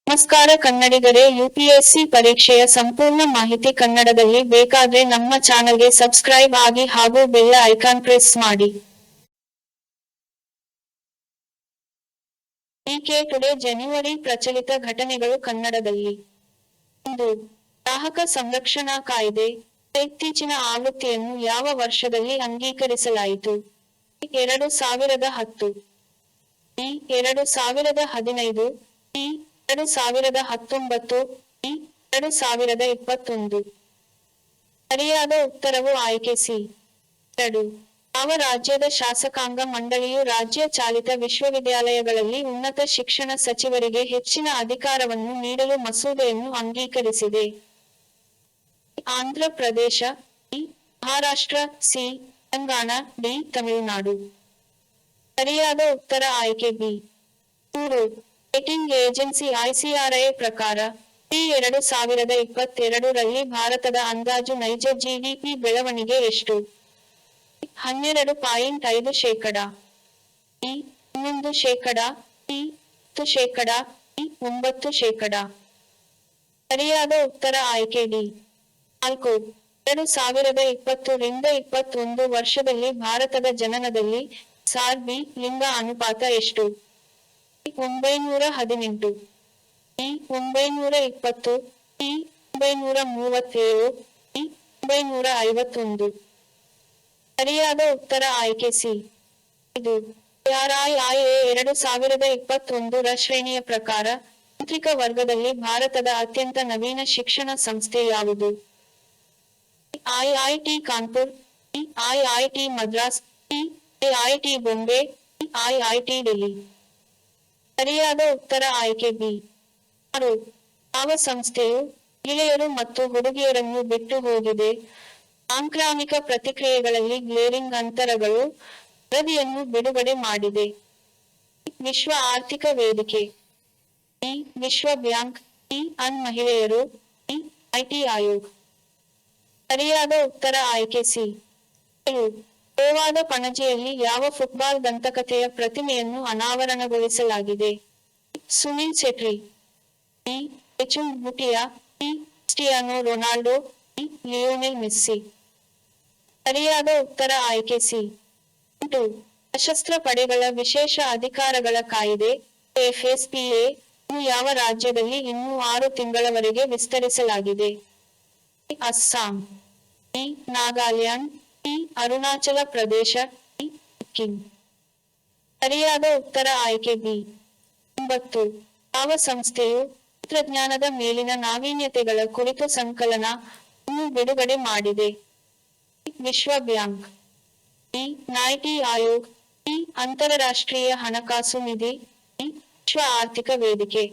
ನಮಸ್ಕಾರ ಕನ್ನಡಿಗರೇ, ಯುಪಿಎಸ್ಸಿ ಪರೀಕ್ಷೆಯ ಸಂಪೂರ್ಣ ಮಾಹಿತಿ ಕನ್ನಡದಲ್ಲಿ ಬೇಕಾದ್ರೆ ನಮ್ಮ ಚಾನಲ್ಗೆ ಸಬ್ಸ್ಕ್ರೈಬ್ ಆಗಿ ಹಾಗೂ ಬೆಲ್ ಐಕಾನ್ ಪ್ರೆಸ್ ಮಾಡಿ. ಡಿಕೆ ಟುಡೇ ಜನವರಿ ಪ್ರಚಲಿತ ಘಟನೆಗಳು ಕನ್ನಡದಲ್ಲಿ. 1. ಗ್ರಾಹಕ ಸಂರಕ್ಷಣಾ ಕಾಯ್ದೆ ಇತ್ತೀಚಿನ ಆವೃತ್ತಿಯನ್ನು ಯಾವ ವರ್ಷದಲ್ಲಿ ಅಂಗೀಕರಿಸಲಾಯಿತು? 2010 2015 2019 2021 ಸರಿಯಾದ ಉತ್ತರವು ಆಯ್ಕೆ ಸಿ. 2. ಯಾವ ರಾಜ್ಯದ ಶಾಸಕಾಂಗ ಮಂಡಳಿಯು ರಾಜ್ಯ ಚಾಲಿತ ವಿಶ್ವವಿದ್ಯಾಲಯಗಳಲ್ಲಿ ಉನ್ನತ ಶಿಕ್ಷಣ ಸಚಿವರಿಗೆ ಹೆಚ್ಚಿನ ಅಧಿಕಾರವನ್ನು ನೀಡಲು ಮಸೂದೆಯನ್ನು ಅಂಗೀಕರಿಸಿದೆ? Andhra Pradesh, B. Maharashtra, C. Telangana, D. Tamil Nadu. ಸರಿಯಾದ ಉತ್ತರ ಆಯ್ಕೆ ಬಿ. 3. ರೇಟಿಂಗ್ ಏಜೆನ್ಸಿ ICRA ಪ್ರಕಾರ, 2022 ರಲ್ಲಿ ಭಾರತದ ಅಂದಾಜು ನೈಜ GDP ಬೆಳವಣಿಗೆ ಎಷ್ಟು? 12.5%, ಬಿ. 11%, ಸಿ. 10%, ಡಿ. 9%. ಸರಿಯಾದ ಉತ್ತರ ಆಯ್ಕೆ ಡಿ. 4. 2020 ರಿಂದ 21 ವರ್ಷದಲ್ಲಿ ಭಾರತದ ಜನನದಲ್ಲಿ SR-B ಲಿಂಗ ಅನುಪಾತ ಎಷ್ಟು? 918, ಬಿ. 920, ಸಿ. 937, ಡಿ. 951. ಸರಿಯಾದ ಉತ್ತರ ಆಯ್ಕೆ ಸಿ. 5. RIIA 2021 ರ ಶ್ರೇಣಿಯ ಪ್ರಕಾರ, ತಾಂತ್ರಿಕ ವರ್ಗದಲ್ಲಿ ಭಾರತದ ಅತ್ಯಂತ ನವೀನ ಶಿಕ್ಷಣ ಸಂಸ್ಥೆ ಯಾವುದು? IIT Kanpur, B. IIT Madras, C. IIT Bombay, D. IIT Delhi. ಸರಿಯಾದ ಉತ್ತರ ಆಯ್ಕೆ ಬಿ. 6. ಯಾವ ಸಂಸ್ಥೆಯು ಮಹಿಳೆಯರು ಮತ್ತು ಹುಡುಗಿಯರನ್ನು ಬಿಟ್ಟು ಹೋಗಿದೆ? ಸಾಂಕ್ರಾಮಿಕ ಪ್ರತಿಕ್ರಿಯೆಗಳಲ್ಲಿ ಗ್ಲೇರಿಂಗ್ ಅಂತರಗಳು ವರದಿಯನ್ನು ಬಿಡುಗಡೆ ಮಾಡಿದೆ? ವಿಶ್ವ ಆರ್ಥಿಕ ವೇದಿಕೆ, ಬಿ. ವಿಶ್ವ ಬ್ಯಾಂಕ್, ಸಿ. ಅನ್ ಮಹಿಳೆಯರು, ಡಿ. ಐಟಿ ಆಯೋಗ್. ಸರಿಯಾದ ಉತ್ತರ ಆಯ್ಕೆ ಸಿ. 7. ಗೋವಾದ ಪಣಜಿಯಲ್ಲಿ ಯಾವ ಫುಟ್ಬಾಲ್ ದಂತಕಥೆಯ ಪ್ರತಿಮೆಯನ್ನು ಅನಾವರಣಗೊಳಿಸಲಾಗಿದೆ? Sunil Chhetri, B. Bhaichung Bhutia, C. Cristiano Ronaldo, D. Lionel Messi. ಸರಿಯಾದ ಉತ್ತರ ಆಯ್ಕೆ ಸಿ. 8. ಸಶಸ್ತ್ರ ಪಡೆಗಳ ವಿಶೇಷ ಅಧಿಕಾರಗಳ ಕಾಯಿದೆ FSPA ಅನ್ನು ಯಾವ ರಾಜ್ಯದಲ್ಲಿ ಇನ್ನೂ 6 ತಿಂಗಳವರೆಗೆ ವಿಸ್ತರಿಸಲಾಗಿದೆ? Assam, B. Nagaland, C. Arunachal Pradesh, D. Sikkim. ಸರಿಯಾದ ಉತ್ತರ ಆಯ್ಕೆ ಬಿ. 9. ಯಾವ ಸಂಸ್ಥೆಯು ತಂತ್ರಜ್ಞಾನದ ಮೇಲಿನ ನಾವೀನ್ಯತೆಗಳ ಕುರಿತು ಸಂಕಲನ ಅನ್ನು ಬಿಡುಗಡೆ ಮಾಡಿದೆ? ವಿಶ್ವ ಬ್ಯಾಂಕ್, ಬಿ. ನೀತಿ ಆಯೋಗ್, ಸಿ. ಅಂತರರಾಷ್ಟ್ರೀಯ ಹಣಕಾಸು ನಿಧಿ, ಡಿ. ವಿಶ್ವ ಆರ್ಥಿಕ ವೇದಿಕೆ.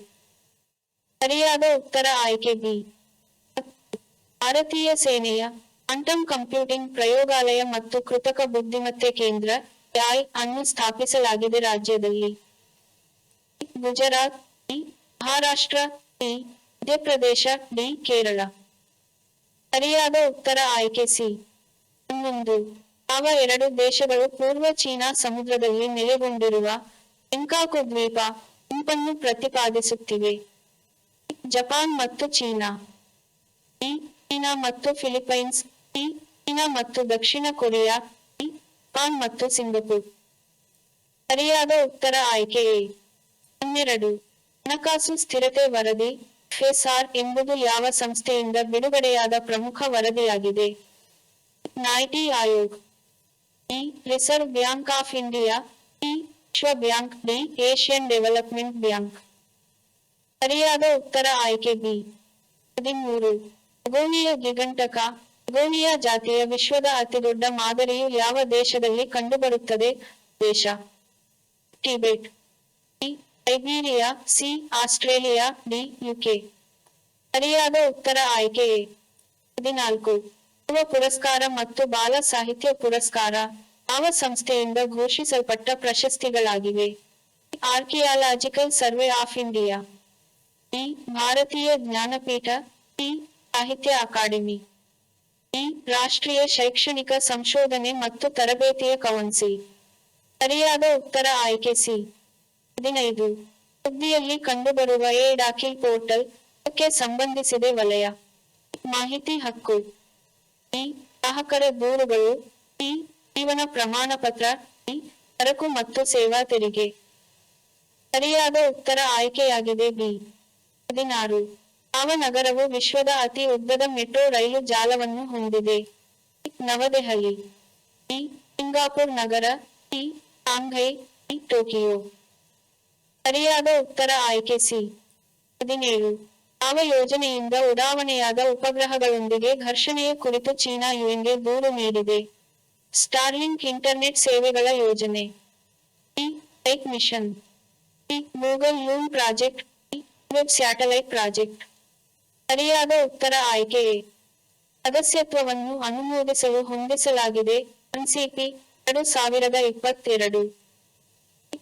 ಸರಿಯಾದ ಉತ್ತರ ಆಯ್ಕೆ ಬಿ. 10. ಭಾರತೀಯ ಸೇನೆಯ ಕ್ವಾಂಟಮ್ ಕಂಪ್ಯೂಟಿಂಗ್ ಪ್ರಯೋಗಾಲಯ ಮತ್ತು ಕೃತಕ ಬುದ್ಧಿಮತ್ತೆ ಕೇಂದ್ರ AI ಅನ್ನು ಸ್ಥಾಪಿಸಲಾಗಿದೆ ರಾಜ್ಯದಲ್ಲಿ? Gujarat, B. Maharashtra, C. Madhya Pradesh, D. Kerala. ಸರಿಯಾದ ಉತ್ತರ ಆಯ್ಕೆ ಸಿ. 11. ಯಾವ 2 ದೇಶಗಳು ಪೂರ್ವ ಚೀನಾ ಸಮುದ್ರದಲ್ಲಿ ನೆಲೆಗೊಂಡಿರುವ ಸೆಂಕಾಕು ದ್ವೀಪ ಗುಂಪನ್ನು ಪ್ರತಿಪಾದಿಸುತ್ತಿವೆ? ಜಪಾನ್ ಮತ್ತು ಚೀನಾ, ಬಿ. ಚೀನಾ ಮತ್ತು ಫಿಲಿಪೈನ್ಸ್, ಸಿ. ಚೀನಾ ಮತ್ತು ದಕ್ಷಿಣ ಕೊರಿಯಾ, ಡಿ. ಜಪಾನ್ ಮತ್ತು ಸಿಂಗಪುರ್. ಸರಿಯಾದ ಉತ್ತರ ಆಯ್ಕೆ ಎ. 12. ಹಣಕಾಸು ಸ್ಥಿರತೆ ವರದಿ FSR ಎಂಬುದು ಯಾವ ಸಂಸ್ಥೆಯಿಂದ ಬಿಡುಗಡೆಯಾದ ಪ್ರಮುಖ ವರದಿಯಾಗಿದೆ? Niti Aayog, B. Reserve Bank of India, C. ವಿಶ್ವ bank, D. Asian Development Bank. ಸರಿಯಾದ ಉತ್ತರ ಆಯ್ಕೆ ಬಿ. 13. ಬೆಗೋನಿಯ ಗಿಗಂಟಕ ಬೆಗೋನಿಯಾ ಜಾತಿಯ ವಿಶ್ವದ ಅತಿದೊಡ್ಡ ಮಾದರಿಯು ಯಾವ ದೇಶದಲ್ಲಿ ಕಂಡುಬರುತ್ತದೆ? ದೇಶ: Tibet, B. Siberia, C. Australia, D. UK. ಸರಿಯಾದ ಉತ್ತರ ಆಯ್ಕೆ ಎ. 14. ಯುವ ಪುರಸ್ಕಾರ ಮತ್ತು ಬಾಲ ಸಾಹಿತ್ಯ ಪುರಸ್ಕಾರ ಯಾವ ಸಂಸ್ಥೆಯಿಂದ ಘೋಷಿಸಲ್ಪಟ್ಟ ಪ್ರಶಸ್ತಿಗಳಾಗಿವೆ? Archaeological survey of India, B. Bharatiya Jnanpith, C. Sahitya Akademi, D. ರಾಷ್ಟ್ರೀಯ ಶೈಕ್ಷಣಿಕ ಸಂಶೋಧನೆ ಮತ್ತು ತರಬೇತಿಯ ಕೌನ್ಸಿಲ್. ಸರಿಯಾದ ಉತ್ತರ ಆಯ್ಕೆ ಸಿ. 15. ಸುದ್ದಿಯಲ್ಲಿ ಕಂಡುಬರುವ ಎ ಡಾಕಿಲ್ ಪೋರ್ಟಲ್, ಇದಕ್ಕೆ ಸಂಬಂಧಿಸಿದೆ ವಲಯ ಮಾಹಿತಿ ಹಕ್ಕು. ಇ. ಗ್ರಾಹಕರ ದೂರುಗಳು. ಇ. ಜೀವನ ಪ್ರಮಾಣ ಪತ್ರ. ಇ. ಸರಕು ಮತ್ತು ಸೇವಾ ತೆರಿಗೆ. ಸರಿಯಾದ ಉತ್ತರ ಆಯ್ಕೆಯಾಗಿದೆ ಬಿ. 16. ಯಾವ ನಗರವು ವಿಶ್ವದ ಅತಿ ಉದ್ದದ ಮೆಟ್ರೋ ರೈಲು ಜಾಲವನ್ನು ಹೊಂದಿದೆ? ನವದೆಹಲಿ. ಇ. ಸಿಂಗಾಪುರ್ ನಗರ. ಇ. ಶಾಂಘೈ. ಇ. ಟೋಕಿಯೋ. ಸರಿಯಾದ ಉತ್ತರ ಆಯ್ಕೆ ಸಿ. 17. ಯಾವ ಯೋಜನೆಯಿಂದ ಉಡಾವಣೆಯಾದ ಉಪಗ್ರಹಗಳೊಂದಿಗೆ ಘರ್ಷಣೆಯ ಕುರಿತು ಚೀನಾ ಯುಎನ್ಗೆ ದೂರು ನೀಡಿದೆ? ಸ್ಟಾರ್ಲಿಂಕ್ ಇಂಟರ್ನೆಟ್ ಸೇವೆಗಳ ಯೋಜನೆ. ಇ. Life mission. ಇ. Google Loon project. ಇ. Web satellite project. ಸರಿಯಾದ ಉತ್ತರ ಆಯ್ಕೆ ಎ. ಸದಸ್ಯತ್ವವನ್ನು ಅನುಮೋದಿಸಲು ಹೊಂದಿಸಲಾಗಿದೆ. ಎನ್ಸಿಪಿ 2022.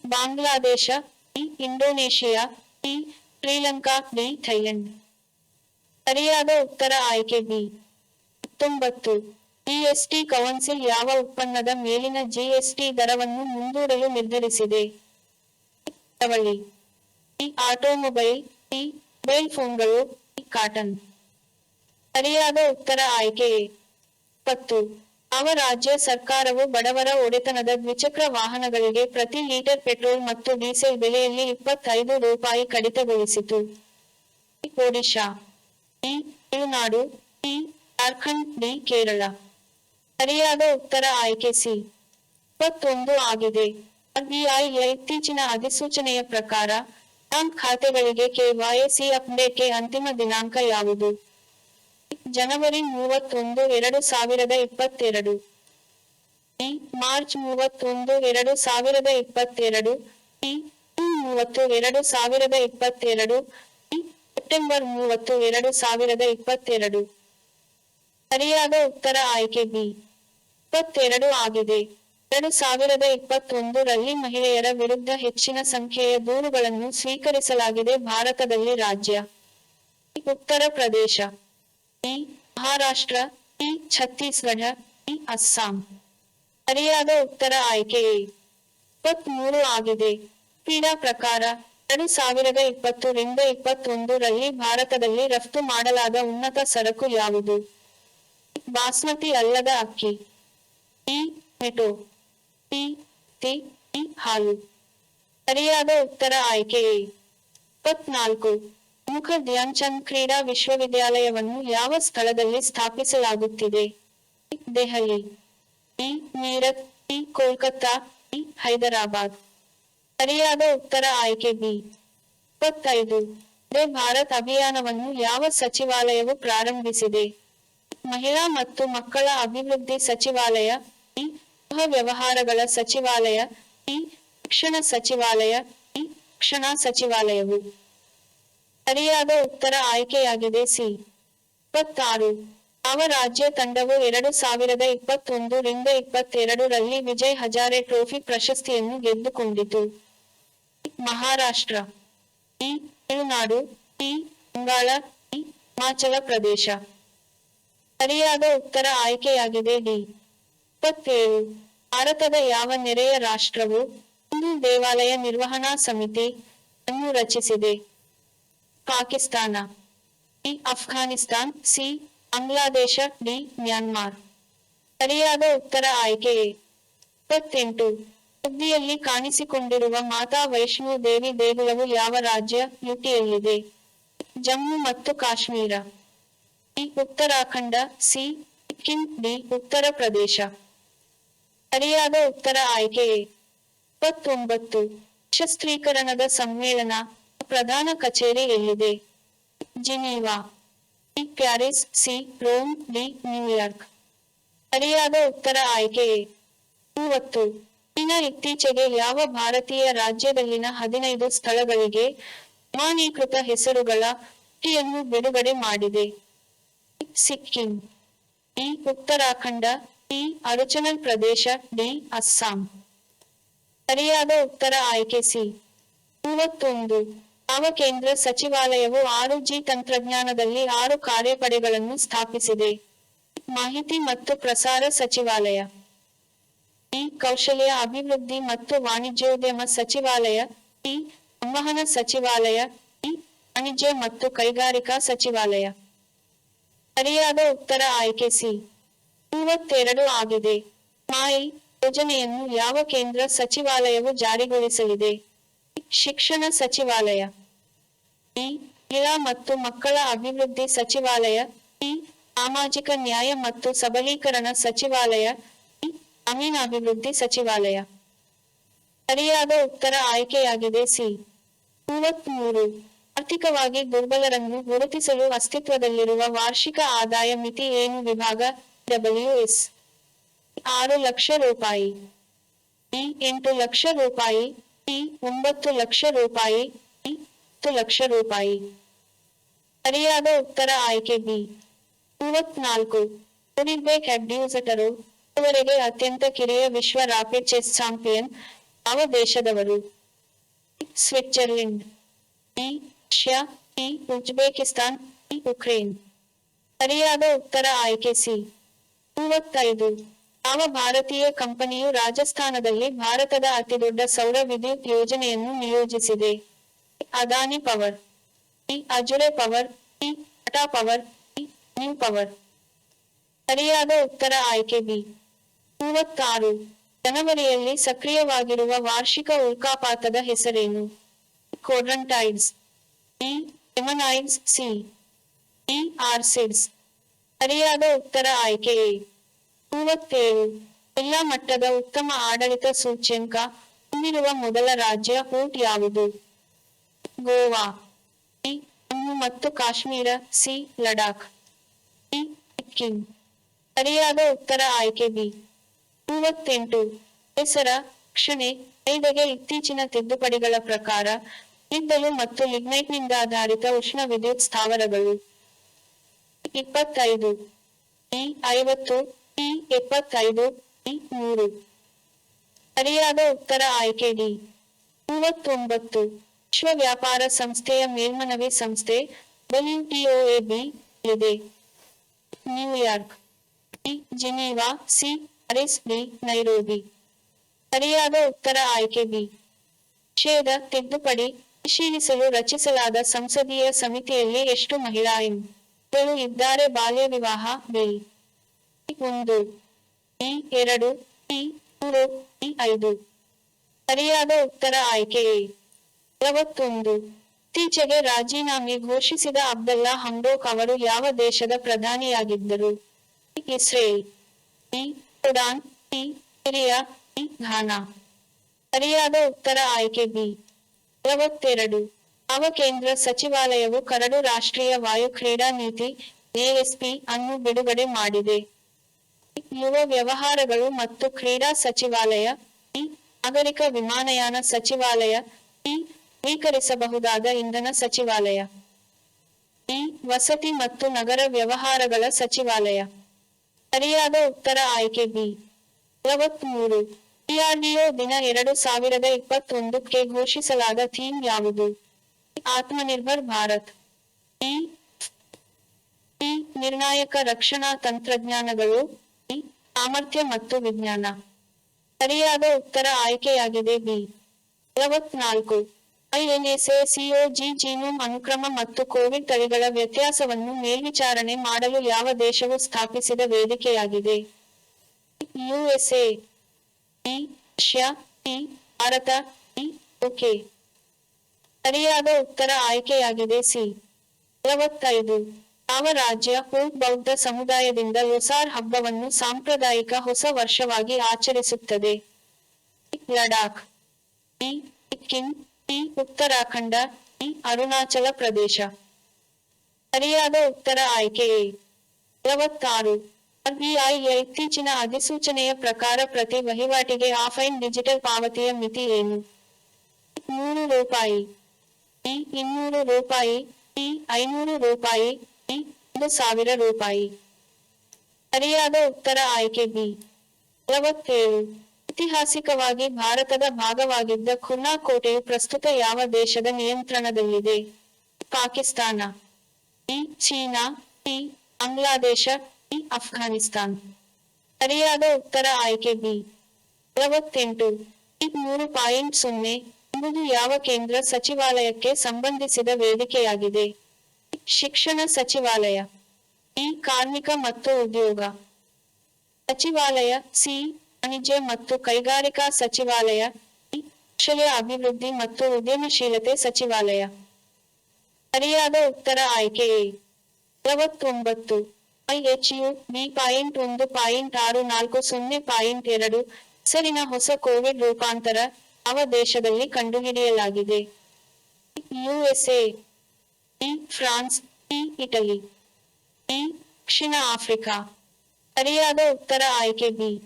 ಬಾಂಗ್ಲಾದೇಶ. ಇ. ಇಂಡೋನೇಷಿಯಾ. ಇ. ಶ್ರೀಲಂಕಾ. ಡಿ. ಥೈಲ್ಯಾಂಡ್. ಸರಿಯಾದ ಉತ್ತರ ಆಯ್ಕೆ ಬಿ. 19. ಜಿಎಸ್ಟಿ ಕೌನ್ಸಿಲ್ ಯಾವ ಉತ್ಪನ್ನದ ಮೇಲಿನ ಜಿಎಸ್ಟಿ ದರವನ್ನು ಮುಂದೂಡಲು ನಿರ್ಧರಿಸಿದೆ? ಜವಳಿ. ಇ. ಆಟೋಮೊಬೈಲ್. ಇ. ಮೊಬೈಲ್ ಫೋನ್ಗಳು. ಇ. ಕಾಟನ್. ಸರಿಯಾದ ಉತ್ತರ ಆಯ್ಕೆ ಎ. 20. ಯಾವ ರಾಜ್ಯ ಸರ್ಕಾರವು ಬಡವರ ಒಡೆತನದ ದ್ವಿಚಕ್ರ ವಾಹನಗಳಿಗೆ ಪ್ರತಿ ಲೀಟರ್ ಪೆಟ್ರೋಲ್ ಮತ್ತು ಡೀಸೆಲ್ ಬೆಲೆಯಲ್ಲಿ 25 ರೂಪಾಯಿ ಕಡಿತಗೊಳಿಸಿತು? ಇ. ಒಡಿಶಾ. ಇ. ತಮಿಳುನಾಡು. ಇ. ಜಾರ್ಖಂಡ್. ಡಿ. ಕೇರಳ. ಸರಿಯಾದ ಉತ್ತರ ಆಯ್ಕೆ ಸಿ. 21 ಆಗಿದೆ. ಆರ್ಬಿಐಯ ಇತ್ತೀಚಿನ ಅಧಿಸೂಚನೆಯ ಪ್ರಕಾರ, ಬ್ಯಾಂಕ್ ಖಾತೆಗಳಿಗೆ ಕೆವೈಸಿ ಅಪ್ಡೇಟ್ಗೆ ಅಂತಿಮ ದಿನಾಂಕ ಯಾವುದು? ಜನವರಿ 31, 2022. E. March 31, 2022. E. June 30, 2022. E. September 30, 2022. ಸರಿಯಾದ ಉತ್ತರ ಆಯ್ಕೆ ಬಿ. 22 ಆಗಿದೆ. 2021 ರಲ್ಲಿ ಮಹಿಳೆಯರ ವಿರುದ್ಧ ಹೆಚ್ಚಿನ ಸಂಖ್ಯೆಯ ದೂರುಗಳನ್ನು ಸ್ವೀಕರಿಸಲಾಗಿದೆ. ಭಾರತದಲ್ಲಿ ರಾಜ್ಯ. E. Uttar Pradesh. E. Maharashtra. E. Chhattisgarh. E. Assam. ಸರಿಯಾದ ಉತ್ತರ ಆಯ್ಕೆ ಎ. 23 ಆಗಿದೆ. ಕ್ರೀಡಾ ಪ್ರಕಾರ, 2020 ರಿಂದ 21 ರಲ್ಲಿ ಭಾರತದಲ್ಲಿ ರಫ್ತು ಮಾಡಲಾದ ಉನ್ನತ ಸರಕು ಯಾವುದು? ಬಾಸ್ಮತಿ ಅಲ್ಲದ ಅಕ್ಕಿ. ಇ. ಟೊಮೆಟೊ. ಇ. ಹತ್ತಿ. ಇ. ಹಾಲು. ಸರಿಯಾದ ಉತ್ತರ ಆಯ್ಕೆ ಎ. 24. ಪ್ರಮುಖ ಧ್ಯಾನ್ ಚಂದ್ ಕ್ರೀಡಾ ವಿಶ್ವವಿದ್ಯಾಲಯವನ್ನು ಯಾವ ಸ್ಥಳದಲ್ಲಿ ಸ್ಥಾಪಿಸಲಾಗುತ್ತಿದೆ? E. Delhi. E. Meerut. E. Kolkata. E. Hyderabad. ಸರಿಯಾದ ಉತ್ತರ ಆಯ್ಕೆ ಬಿ. 25. ವಂದೇ ಭಾರತ್ ಅಭಿಯಾನವನ್ನು ಯಾವ ಸಚಿವಾಲಯವು ಪ್ರಾರಂಭಿಸಿದೆ? ಮಹಿಳಾ ಮತ್ತು ಮಕ್ಕಳ ಅಭಿವೃದ್ಧಿ ಸಚಿವಾಲಯ. ಇ. ಗೃಹ ವ್ಯವಹಾರಗಳ ಸಚಿವಾಲಯ. ಇ. ಶಿಕ್ಷಣ ಸಚಿವಾಲಯ. ಇ. ರಕ್ಷಣಾ ಸಚಿವಾಲಯವು. ಸರಿಯಾದ ಉತ್ತರ ಆಯ್ಕೆಯಾಗಿದೆ ಸಿ. 26. ಯಾವ ರಾಜ್ಯ ತಂಡವು 2021 ರಿಂದ 22 ರಲ್ಲಿ ವಿಜಯ್ ಹಜಾರೆ ಟ್ರೋಫಿ ಪ್ರಶಸ್ತಿಯನ್ನು ಗೆದ್ದುಕೊಂಡಿತು? ಮಹಾರಾಷ್ಟ್ರ. ಇ. ತಮಿಳುನಾಡು. ಇ. ಬಂಗಾಳ. ಇ. ಹಿಮಾಚಲ ಪ್ರದೇಶ. ಸರಿಯಾದ ಉತ್ತರ ಆಯ್ಕೆಯಾಗಿದೆ ಡಿ. 27. ಭಾರತದ ಯಾವ ನೆರೆಯ ರಾಷ್ಟ್ರವು ಹಿಂದೂ ದೇವಾಲಯ ನಿರ್ವಹಣಾ ಸಮಿತಿ ಅನ್ನು ರಚಿಸಿದೆ? Pakistan. E. Afghanistan. C. Bangladesh. D. Myanmar. ಸರಿಯಾದ ಉತ್ತರ ಆಯ್ಕೆ ಎ. 28. ಸುದ್ದಿಯಲ್ಲಿ ಕಾಣಿಸಿಕೊಂಡಿರುವ ಮಾತಾ ವೈಷ್ಣೋ ದೇವಿ ದೇಗುಲವು ಯಾವ ರಾಜ್ಯ ಯುಟಿಯಲ್ಲಿದೆ? ಜಮ್ಮು ಮತ್ತು Kashmir. E. Uttarakhand. C. Sikkim. D. Uttar Pradesh. ಸರಿಯಾದ ಉತ್ತರ ಆಯ್ಕೆ ಎ. 29. ನಿಶಸ್ತ್ರೀಕರಣದ ಸಮ್ಮೇಳನ ಪ್ರಧಾನ ಕಚೇರಿ ಎಲ್ಲಿದೆ? ಜಿನೀವಾ. ಇ. Paris. C. Rome. D. New York. ಸರಿಯಾದ ಉತ್ತರ ಆಯ್ಕೆ ಎ. 30. ಚೀನಾ ಇತ್ತೀಚೆಗೆ ಯಾವ ಭಾರತೀಯ ರಾಜ್ಯದಲ್ಲಿನ 15 ಸ್ಥಳಗಳಿಗೆ ಪ್ರಮಾಣೀಕೃತ ಹೆಸರುಗಳ ಪಟ್ಟಿಯನ್ನು ಬಿಡುಗಡೆ ಮಾಡಿದೆ? ಸಿಕ್ಕಿಂ. ಇ. ಉತ್ತರಾಖಂಡ. ಇ. ಅರುಣಾಚಲ್ ಪ್ರದೇಶ. ಡಿ. ಅಸ್ಸಾಂ. ಸರಿಯಾದ ಉತ್ತರ ಆಯ್ಕೆ ಸಿ. 31. ಯಾವ ಕೇಂದ್ರ ಸಚಿವಾಲಯವು 6G ತಂತ್ರಜ್ಞಾನದಲ್ಲಿ 6 ಕಾರ್ಯಪಡೆಗಳನ್ನು ಸ್ಥಾಪಿಸಿದೆ? ಮಾಹಿತಿ ಮತ್ತು ಪ್ರಸಾರ ಸಚಿವಾಲಯ. ಇ. ಕೌಶಲ್ಯ ಅಭಿವೃದ್ಧಿ ಮತ್ತು ವಾಣಿಜ್ಯೋದ್ಯಮ ಸಚಿವಾಲಯ. ಇ. ಸಂವಹನ ಸಚಿವಾಲಯ, ಇ. ವಾಣಿಜ್ಯ ಮತ್ತು ಕೈಗಾರಿಕಾ ಸಚಿವಾಲಯ. ಸರಿಯಾದ ಉತ್ತರ ಆಯ್ಕೆ ಸಿ. 32 ಆಗಿದೆ. ಮಾಯಿ ಯೋಜನೆಯನ್ನು ಯಾವ ಕೇಂದ್ರ ಸಚಿವಾಲಯವು ಜಾರಿಗೊಳಿಸಲಿದೆ? ಶಿಕ್ಷಣ ಸಚಿವಾಲಯ, ಇ. ಮಹಿಳಾ ಮತ್ತು ಮಕ್ಕಳ ಅಭಿವೃದ್ಧಿ ಸಚಿವಾಲಯ, ಇ. ಸಾಮಾಜಿಕ ನ್ಯಾಯ ಮತ್ತು ಸಬಲೀಕರಣ ಸಚಿವಾಲಯ, ಇ. ಗ್ರಾಮೀಣಾಭಿವೃದ್ಧಿ ಸಚಿವಾಲಯ. ಸರಿಯಾದ ಉತ್ತರ ಆಯ್ಕೆಯಾಗಿದೆ ಸಿ. 33. ಆರ್ಥಿಕವಾಗಿ ದುರ್ಬಲರನ್ನು ಗುರುತಿಸಲು ಅಸ್ತಿತ್ವದಲ್ಲಿರುವ ವಾರ್ಷಿಕ ಆದಾಯ ಮಿತಿ ಏನು? ವಿಭಾಗ ಡಬ್ಲ್ಯೂಎಸ್. 6 ಲಕ್ಷ ರೂಪಾಯಿ, ಇ. 8 ಲಕ್ಷ ರೂಪಾಯಿ, ಇ. 9 ಲಕ್ಷ ರೂಪಾಯಿ, ಇ. 10 ಲಕ್ಷ ರೂಪಾಯಿ. ಸರಿಯಾದ ಉತ್ತರ ಆಯ್ಕೆ ಬಿ. 34. ಯುನಿರ್ಬೇಕ್ ಅಬ್ಡ್ಯೂಸಟರು ಇದುವರೆಗೆ ಅತ್ಯಂತ ಕಿರಿಯ ವಿಶ್ವ ರ್ಯಾಪಿಡ್ ಚೆಸ್ ಚಾಂಪಿಯನ್ ಯಾವ ದೇಶದವರು? Switzerland, E. Russia, E. Uzbekistan, E. Ukraine. ಸರಿಯಾದ ಉತ್ತರ ಆಯ್ಕೆ ಸಿ. 35. ಯಾವ ಭಾರತೀಯ ಕಂಪನಿಯು ರಾಜಸ್ಥಾನದಲ್ಲಿ ಭಾರತದ ಅತಿದೊಡ್ಡ ಸೌರ ವಿದ್ಯುತ್ ಯೋಜನೆಯನ್ನು ನಿಯೋಜಿಸಿದೆ? ಅದಾನಿ ಪವರ್, ಇ. ಅಜುರೆ ಪವರ್, ಇ. ಟಾಟಾ ಪವರ್, ಇ. New power. ಸರಿಯಾದ ಉತ್ತರ ಆಯ್ಕೆ ಬಿ. 36. ಜನವರಿಯಲ್ಲಿ ಸಕ್ರಿಯವಾಗಿರುವ ವಾರ್ಷಿಕ ಉಲ್ಕಾಪಾತದ ಹೆಸರೇನು? ಕೋಡ್ರಂಟೈಡ್ಸ್, ಇ. ಎಮನೈಡ್ಸ್, ಸಿ. ಇ. ಆರ್ಸಿಡ್ಸ್. ಸರಿಯಾದ ಉತ್ತರ ಆಯ್ಕೆ ಎ. 37. ಜಿಲ್ಲಾ ಮಟ್ಟದ ಉತ್ತಮ ಆಡಳಿತ ಸೂಚ್ಯಂಕ ಹೊಂದಿರುವ ಮೊದಲ ರಾಜ್ಯ ಯಾವುದು? ಗೋವಾ, ಇ. ಜಮ್ಮು ಮತ್ತು ಕಾಶ್ಮೀರ, ಸಿ. ಲಡಾಖ್, ಇ. ಸಿಕ್ಕಿಂ. ಸರಿಯಾದ ಉತ್ತರ ಆಯ್ಕೆ ಬಿ. 38. ಪರಿಸರ ರಕ್ಷಣೆ ಕಾಯ್ದೆಗೆ ಇತ್ತೀಚಿನ ತಿದ್ದುಪಡಿಗಳ ಪ್ರಕಾರ ಕಲ್ಲಿದ್ದಲು ಮತ್ತು ಲಿಗ್ನೈಟ್ನಿಂದಾಧಾರಿತ ಉಷ್ಣ ವಿದ್ಯುತ್ ಸ್ಥಾವರಗಳು. 25. ಇ. 50, ಇ. 75, ಇ. 100. ಸರಿಯಾದ ಉತ್ತರ ಆಯ್ಕೆ ಡಿ. 39. ವಿಶ್ವ ವ್ಯಾಪಾರ ಸಂಸ್ಥೆಯ ಮೇಲ್ಮನವಿ ಸಂಸ್ಥೆ WTO ಎಲ್ಲಿದೆ? New York, E. Geneva, C. Paris, D. Nairobi. ಸರಿಯಾದ ಉತ್ತರ ಆಯ್ಕೆ ಬಿ. ನಿಷೇಧ ತಿದ್ದುಪಡಿ ಪರಿಶೀಲಿಸಲು ರಚಿಸಲಾದ ಸಂಸದೀಯ ಸಮಿತಿಯಲ್ಲಿ ಎಷ್ಟು ಮಹಿಳಾ ಗಳು ಇದ್ದಾರೆ? ಬಾಲ್ಯ ವಿವಾಹ bill, E. 1, E. 2, E. 3, E. 5. ಸರಿಯಾದ ಉತ್ತರ ಆಯ್ಕೆ ಎ. 41. ಇತ್ತೀಚೆಗೆ ರಾಜೀನಾಮೆ ಘೋಷಿಸಿದ ಅಬ್ದಲ್ಲಾ ಹಮ್ಡೋಕ್ ಅವರು ಯಾವ ದೇಶದ ಪ್ರಧಾನಿಯಾಗಿದ್ದರು? ಇಸ್ರೇಲ್, ಇ. ಸುಡಾನ್, ಇ. ಸಿರಿಯಾ, ಇ. ಘಾನಾ. ಸರಿಯಾದ ಉತ್ತರ ಆಯ್ಕೆ ಬಿ. 42. ಯಾವ ಕೇಂದ್ರ ಸಚಿವಾಲಯವು ಕರಡು ರಾಷ್ಟ್ರೀಯ ವಾಯು ಕ್ರೀಡಾ ನೀತಿ ಎಎಸ್ಪಿ ಅನ್ನು ಬಿಡುಗಡೆ ಮಾಡಿದೆ? ಯುವ ವ್ಯವಹಾರಗಳು ಮತ್ತು ಕ್ರೀಡಾ ಸಚಿವಾಲಯ, ಇ. ನಾಗರಿಕ ವಿಮಾನಯಾನ ಸಚಿವಾಲಯ, ಇ. ನವೀಕರಿಸಬಹುದಾದ ಇಂಧನ ಸಚಿವಾಲಯ, ಇ. ವಸತಿ ಮತ್ತು ನಗರ ವ್ಯವಹಾರಗಳ ಸಚಿವಾಲಯ. ಸರಿಯಾದ ಉತ್ತರ ಆಯ್ಕೆ ಬಿ. 43. ಡಿಆರ್ಡಿಒ ದಿನ 2021ಕ್ಕೆ ಘೋಷಿಸಲಾದ ಥೀಮ್ ಯಾವುದು? ಆತ್ಮನಿರ್ಭರ್ ಭಾರತ್, ಇ. ಇ. ನಿರ್ಣಾಯಕ ರಕ್ಷಣಾ ತಂತ್ರಜ್ಞಾನಗಳು, ಇ. ಸಾಮರ್ಥ್ಯ ಮತ್ತು ವಿಜ್ಞಾನ. ಸರಿಯಾದ ಉತ್ತರ ಆಯ್ಕೆಯಾಗಿದೆ ಬಿ. 44. INSACOG ಜೀನೋಮ್ ಅನುಕ್ರಮ ಮತ್ತು ಕೋವಿಡ್ ತಳಿಗಳ ವ್ಯತ್ಯಾಸವನ್ನು ಮೇಲ್ವಿಚಾರಣೆ ಮಾಡಲು ಯಾವ ದೇಶವು ಸ್ಥಾಪಿಸಿದ ವೇದಿಕೆಯಾಗಿದೆ? USA, E. Russia, E. Bharat, E. UK. ಸರಿಯಾದ ಉತ್ತರ ಆಯ್ಕೆಯಾಗಿದೆ ಸಿ. 45. ಯಾವ ರಾಜ್ಯ ಬೌದ್ಧ ಸಮುದಾಯದಿಂದ ಲೊಸಾರ್ ಹಬ್ಬವನ್ನು ಸಾಂಪ್ರದಾಯಿಕ ಹೊಸ ವರ್ಷವಾಗಿ ಆಚರಿಸುತ್ತದೆ? ಲಡಾಖ್, ಇ. ಸಿಕ್ಕಿಂ, ಇ. ಉತ್ತರಾಖಂಡ, ಇ. ಅರುಣಾಚಲ ಪ್ರದೇಶ. ಸರಿಯಾದ ಉತ್ತರ ಆಯ್ಕೆ ಎ. 46. RBIಯ ಇತ್ತೀಚಿನ ಅಧಿಸೂಚನೆಯ ಪ್ರಕಾರ ಪ್ರತಿ ವಹಿವಾಟಿಗೆ ಆಫ್ಲೈನ್ ಡಿಜಿಟಲ್ ಪಾವತಿಯ ಮಿತಿ ಏನು? 100 ರೂಪಾಯಿ, ಇ. 200 ರೂಪಾಯಿ, ಇ. 500 ರೂಪಾಯಿ, ಇ. 1000 ರೂಪಾಯಿ. ಸರಿಯಾದ ಉತ್ತರ ಆಯ್ಕೆ ಬಿ. 47. ಐತಿಹಾಸಿಕವಾಗಿ ಭಾರತದ ಭಾಗವಾಗಿದ್ದ ಖುರ್ನಾ ಕೋಟೆಯು ಪ್ರಸ್ತುತ ಯಾವ ದೇಶದ ನಿಯಂತ್ರಣದಲ್ಲಿದೆ? Pakistan, E. China, E. Bangladesh, E. Afghanistan. ಸರಿಯಾದ ಉತ್ತರ ಆಯ್ಕೆ ಬಿ. 48. ಇ. 3.0 ಎಂಬುದು ಯಾವ ಕೇಂದ್ರ ಸಚಿವಾಲಯಕ್ಕೆ ಸಂಬಂಧಿಸಿದ ವೇದಿಕೆಯಾಗಿದೆ? ಶಿಕ್ಷಣ ಸಚಿವಾಲಯ. ಇ. ಕಾರ್ಮಿಕ ಮತ್ತು ಉದ್ಯೋಗ ಸಚಿವಾಲಯ. ಸಿ. ವಾಣಿಜ್ಯ ಮತ್ತು ಕೈಗಾರಿಕಾ ಸಚಿವಾಲಯ. ಡಿ. ಕೌಶಲ್ಯ ಅಭಿವೃದ್ಧಿ ಮತ್ತು ಉದ್ಯಮಶೀಲತೆ ಸಚಿವಾಲಯ. ಸರಿಯಾದ ಉತ್ತರ ಆಯ್ಕೆ ಎ. 49. ಐಎಚ್ಯು ಬಿ.1.640.2 ಹೆಸರಿನ ಹೊಸ ಕೋವಿಡ್ ರೂಪಾಂತರ ಯಾವ ದೇಶದಲ್ಲಿ ಕಂಡುಹಿಡಿಯಲಾಗಿದೆ? USA. B. France. C. Italy. D. ದಕ್ಷಿಣ ಆಫ್ರಿಕಾ. ಸರಿಯಾದ ಉತ್ತರ ಆಯ್ಕೆ ಬಿ.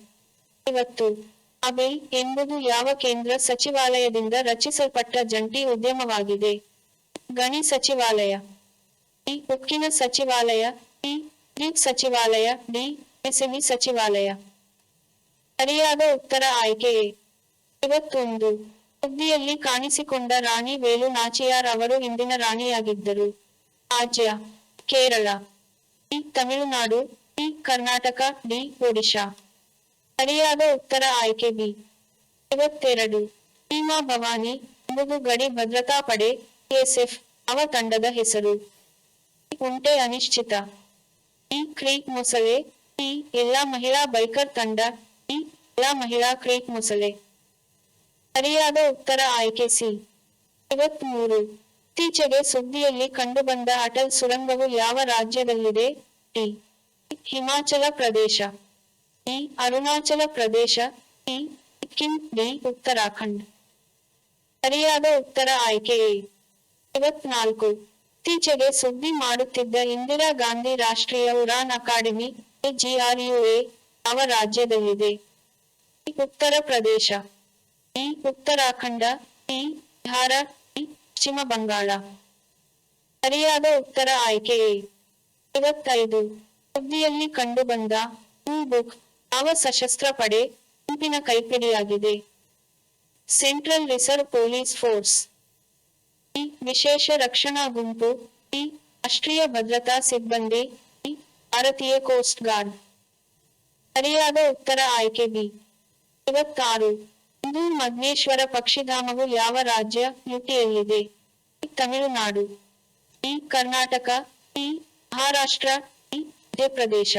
50. ಅಬೆಲ್ ಎಂಬುದು ಯಾವ ಕೇಂದ್ರ ಸಚಿವಾಲಯದಿಂದ ರಚಿಸಲ್ಪಟ್ಟ ಜಂಟಿ ಉದ್ಯಮವಾಗಿದೆ? ಗಣಿ ಸಚಿವಾಲಯ. ಡಿ. ಉಕ್ಕಿನ ಸಚಿವಾಲಯ. ಡಿ. ವಿದ್ಯುತ್ ಸಚಿವಾಲಯ. ಡಿ. ಎಂಎಸ್ಎಂಇ ಸಚಿವಾಲಯ. ಸರಿಯಾದ ಉತ್ತರ ಆಯ್ಕೆ ಎ. 51. ಸುದ್ದಿಯಲ್ಲಿ ಕಾಣಿಸಿಕೊಂಡ ರಾಣಿ ವೇಲು ನಾಚಿಯಾರ್ ಅವರು ಇಂದಿನ ರಾಣಿಯಾಗಿದ್ದರು. ರಾಜ್ಯ: Kerala. D. Tamil Nadu. D. Karnataka. D. Odisha. ಸರಿಯಾದ ಉತ್ತರ ಆಯ್ಕೆ ಬಿ. 52. ಭೀಮಾ ಭವಾನಿ ಎಂಬುದು ಗಡಿ ಭದ್ರತಾ ಪಡೆ ಬಿಎಸ್ಎಫ್ ಯಾವ ತಂಡದ ಹೆಸರು? ಒಂಟೆ ಅನಿಶ್ಚಿತ. ಡಿ. ಕ್ರೀಕ್ ಮೊಸಳೆ. ಡಿ. ಎಲ್ಲಾ ಮಹಿಳಾ ಬೈಕರ್ ತಂಡ. ಡಿ. ಎಲ್ಲಾ ಮಹಿಳಾ ಕ್ರೀಕ್ ಮೊಸಳೆ. ಸರಿಯಾದ ಉತ್ತರ ಆಯ್ಕೆ ಸಿ. 53. ಇತ್ತೀಚೆಗೆ ಸುದ್ದಿಯಲ್ಲಿ ಕಂಡುಬಂದ ಅಟಲ್ ಸುರಂಗವು ಯಾವ ರಾಜ್ಯದಲ್ಲಿದೆ? D. Himachal Pradesh. D. Arunachal Pradesh. D. Sikkim. D. Uttarakhand. ಸರಿಯಾದ ಉತ್ತರ ಆಯ್ಕೆ ಎ. 54. ಇತ್ತೀಚೆಗೆ ಸುದ್ದಿ ಮಾಡುತ್ತಿದ್ದ ಇಂದಿರಾ ಗಾಂಧಿ ರಾಷ್ಟ್ರೀಯ ಉಡಾನ್ ಅಕಾಡೆಮಿ ಎಜಿಆರ್ಯುಎ ಯಾವ ರಾಜ್ಯದಲ್ಲಿದೆ? D. Uttar Pradesh. D. Uttarakhand. D. Bihar. D. ಪಶ್ಚಿಮ ಬಂಗಾಳ. ಸರಿಯಾದ ಉತ್ತರ ಆಯ್ಕೆ ಎ. 55. ಸುದ್ದಿಯಲ್ಲಿ ಕಂಡುಬಂದ ಬ್ಲೂ ಬುಕ್ ಯಾವ ಸಶಸ್ತ್ರ ಪಡೆ ಗುಂಪಿನ ಕೈಪಿಡಿಯಾಗಿದೆ? Central reserve police force. D. ವಿಶೇಷ ರಕ್ಷಣಾ ಗುಂಪು. ಡಿ. ರಾಷ್ಟ್ರೀಯ ಭದ್ರತಾ ಸಿಬ್ಬಂದಿ. ಡಿ. ಭಾರತೀಯ ಕೋಸ್ಟ್ ಗಾರ್ಡ್. ಸರಿಯಾದ ಉತ್ತರ ಆಯ್ಕೆ ಬಿ. 56. ಇಂದು ಮಗ್ನೇಶ್ವರ ಪಕ್ಷಿಧಾಮವು ಯಾವ ರಾಜ್ಯ ಯುಟಿಯಲ್ಲಿದೆ? D. Tamil Nadu. D. Karnataka. D. Maharashtra. D. Madhya Pradesh.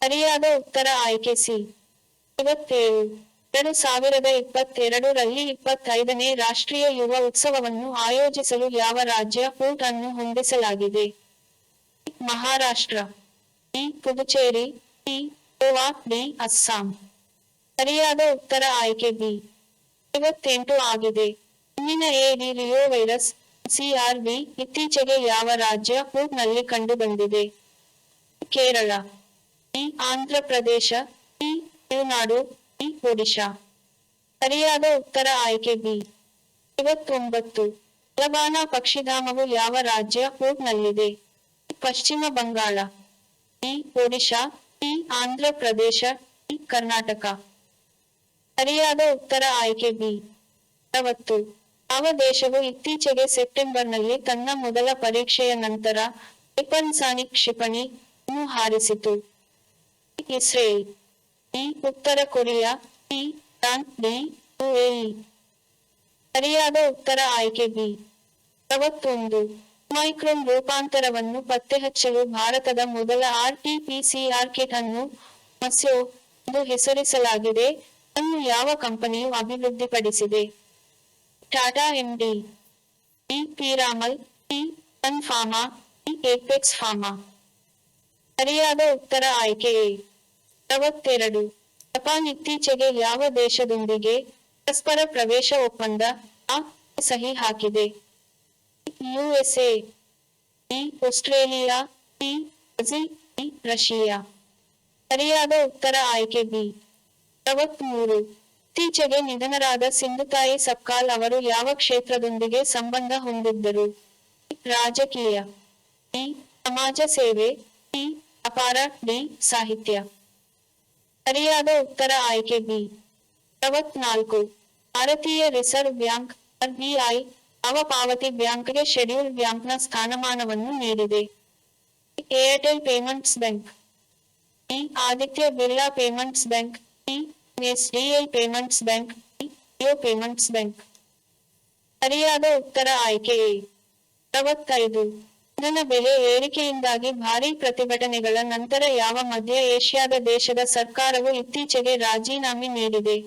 ಸರಿಯಾದ ಉತ್ತರ ಆಯ್ಕೆ ಸಿ. 57. 2022 ರಲ್ಲಿ 25ನೇ ರಾಷ್ಟ್ರೀಯ ಯುವ ಉತ್ಸವವನ್ನು ಆಯೋಜಿಸಲು ಯಾವ ರಾಜ್ಯ ಪೋರ್ಟ್ ಅನ್ನು ಹೊಂದಿಸಲಾಗಿದೆ? Maharashtra. D. Puducherry. D. Goa. D. Assam. ಸರಿಯಾದ ಉತ್ತರ ಆಯ್ಕೆ ಬಿ. 58 ಆಗಿದೆ. ಇಂದಿನ ಎ. ರಿಯೋ ವೈರಸ್ ಸಿಆರ್ವಿ ಇತ್ತೀಚೆಗೆ ಯಾವ ರಾಜ್ಯ ಪೋರ್ಟ್ ನಲ್ಲಿ ಕಂಡುಬಂದಿದೆ? Kerala. D. Andhra Pradesh. D. Tamil Nadu. D. Odisha. ಸರಿಯಾದ ಉತ್ತರ ಆಯ್ಕೆ ಬಿ. 59. ಮಲಬಾನ ಪಕ್ಷಿಧಾಮವು ಯಾವ ರಾಜ್ಯ ಪೋರ್ಟ್ ನಲ್ಲಿದೆ? ಪಶ್ಚಿಮ Bangala. D. Odisha. D. Andhra Pradesh. D. Karnataka. ಸರಿಯಾದ ಉತ್ತರ ಆಯ್ಕೆ ಬಿ. 60. ಯಾವ ದೇಶವು ಇತ್ತೀಚೆಗೆ ಸೆಪ್ಟೆಂಬರ್ನಲ್ಲಿ ತನ್ನ ಮೊದಲ ಪರೀಕ್ಷೆಯ ನಂತರ ಹೈಪರ್ಸಾನಿಕ್ ಕ್ಷಿಪಣಿ ಅನ್ನು ಹಾರಿಸಿತು? ಇಸ್ರೇಲ್. ಡಿ. ಉತ್ತರ Korea. D. Iran. D. UAE. ಸರಿಯಾದ ಉತ್ತರ ಆಯ್ಕೆ ಬಿ. 61. ಒಮೈಕ್ರಾನ್ ರೂಪಾಂತರವನ್ನು ಪತ್ತೆಹಚ್ಚಲು ಭಾರತದ ಮೊದಲ ಆರ್-ಟಿ-ಪಿ-ಸಿ-ಆರ್ ಕಿಟ್ ಅನ್ನು ಮಸ್ಯೋ ಎಂದು ಹೆಸರಿಸಲಾಗಿದೆ ಅನ್ನು ಯಾವ ಕಂಪನಿಯು ಅಭಿವೃದ್ಧಿಪಡಿಸಿದೆ? Tata MD. D. Piramal. D. Sun Pharma. D. Apex Pharma. ಸರಿಯಾದ ಉತ್ತರ ಆಯ್ಕೆ ಎ. 62. ಜಪಾನ್ ಇತ್ತೀಚೆಗೆ ಯಾವ ದೇಶದೊಂದಿಗೆ ಪರಸ್ಪರ ಪ್ರವೇಶ ಒಪ್ಪಂದ ಗೆ ಸಹಿ ಹಾಕಿದೆ? USA. D. Australia. D. Brazil. D. Russia. ಸರಿಯಾದ ಉತ್ತರ ಆಯ್ಕೆ ಬಿ. 63. ಇತ್ತೀಚೆಗೆ ನಿಧನರಾದ ಸಿಂಧುತಾಯಿ ಸಪ್ಕಾಲ್ ಅವರು ಯಾವ ಕ್ಷೇತ್ರದೊಂದಿಗೆ ಸಂಬಂಧ ಹೊಂದಿದ್ದರು? ರಾಜಕೀಯ. ಡಿ. ಸಮಾಜ ಸೇವೆ. ಡಿ. ವ್ಯಾಪಾರ. ಡಿ. ಸಾಹಿತ್ಯ. ಸರಿಯಾದ ಉತ್ತರ ಆಯ್ಕೆ ಬಿ. 64. ಭಾರತೀಯ ರಿಸರ್ವ್ ಬ್ಯಾಂಕ್ ಆರ್ಬಿಐ ಯಾವ ಪಾವತಿ ಬ್ಯಾಂಕ್ಗೆ ಶೆಡ್ಯೂಲ್ಡ್ ಬ್ಯಾಂಕ್ನ ಸ್ಥಾನಮಾನವನ್ನು ನೀಡಿದೆ? Airtel payments bank. D. Aditya Birla payments bank. D. SBI payments bank. D. Jio payments bank. ಸರಿಯಾದ ಉತ್ತರ ಆಯ್ಕೆ ಎ. 65. ಇಂಧನ ಬೆಲೆ ಏರಿಕೆಯಿಂದಾಗಿ ಭಾರೀ ಪ್ರತಿಭಟನೆಗಳ ನಂತರ ಯಾವ ಮಧ್ಯ ಏಷ್ಯಾದ ದೇಶದ ಸರ್ಕಾರವು ಇತ್ತೀಚೆಗೆ ರಾಜೀನಾಮೆ ನೀಡಿದೆ?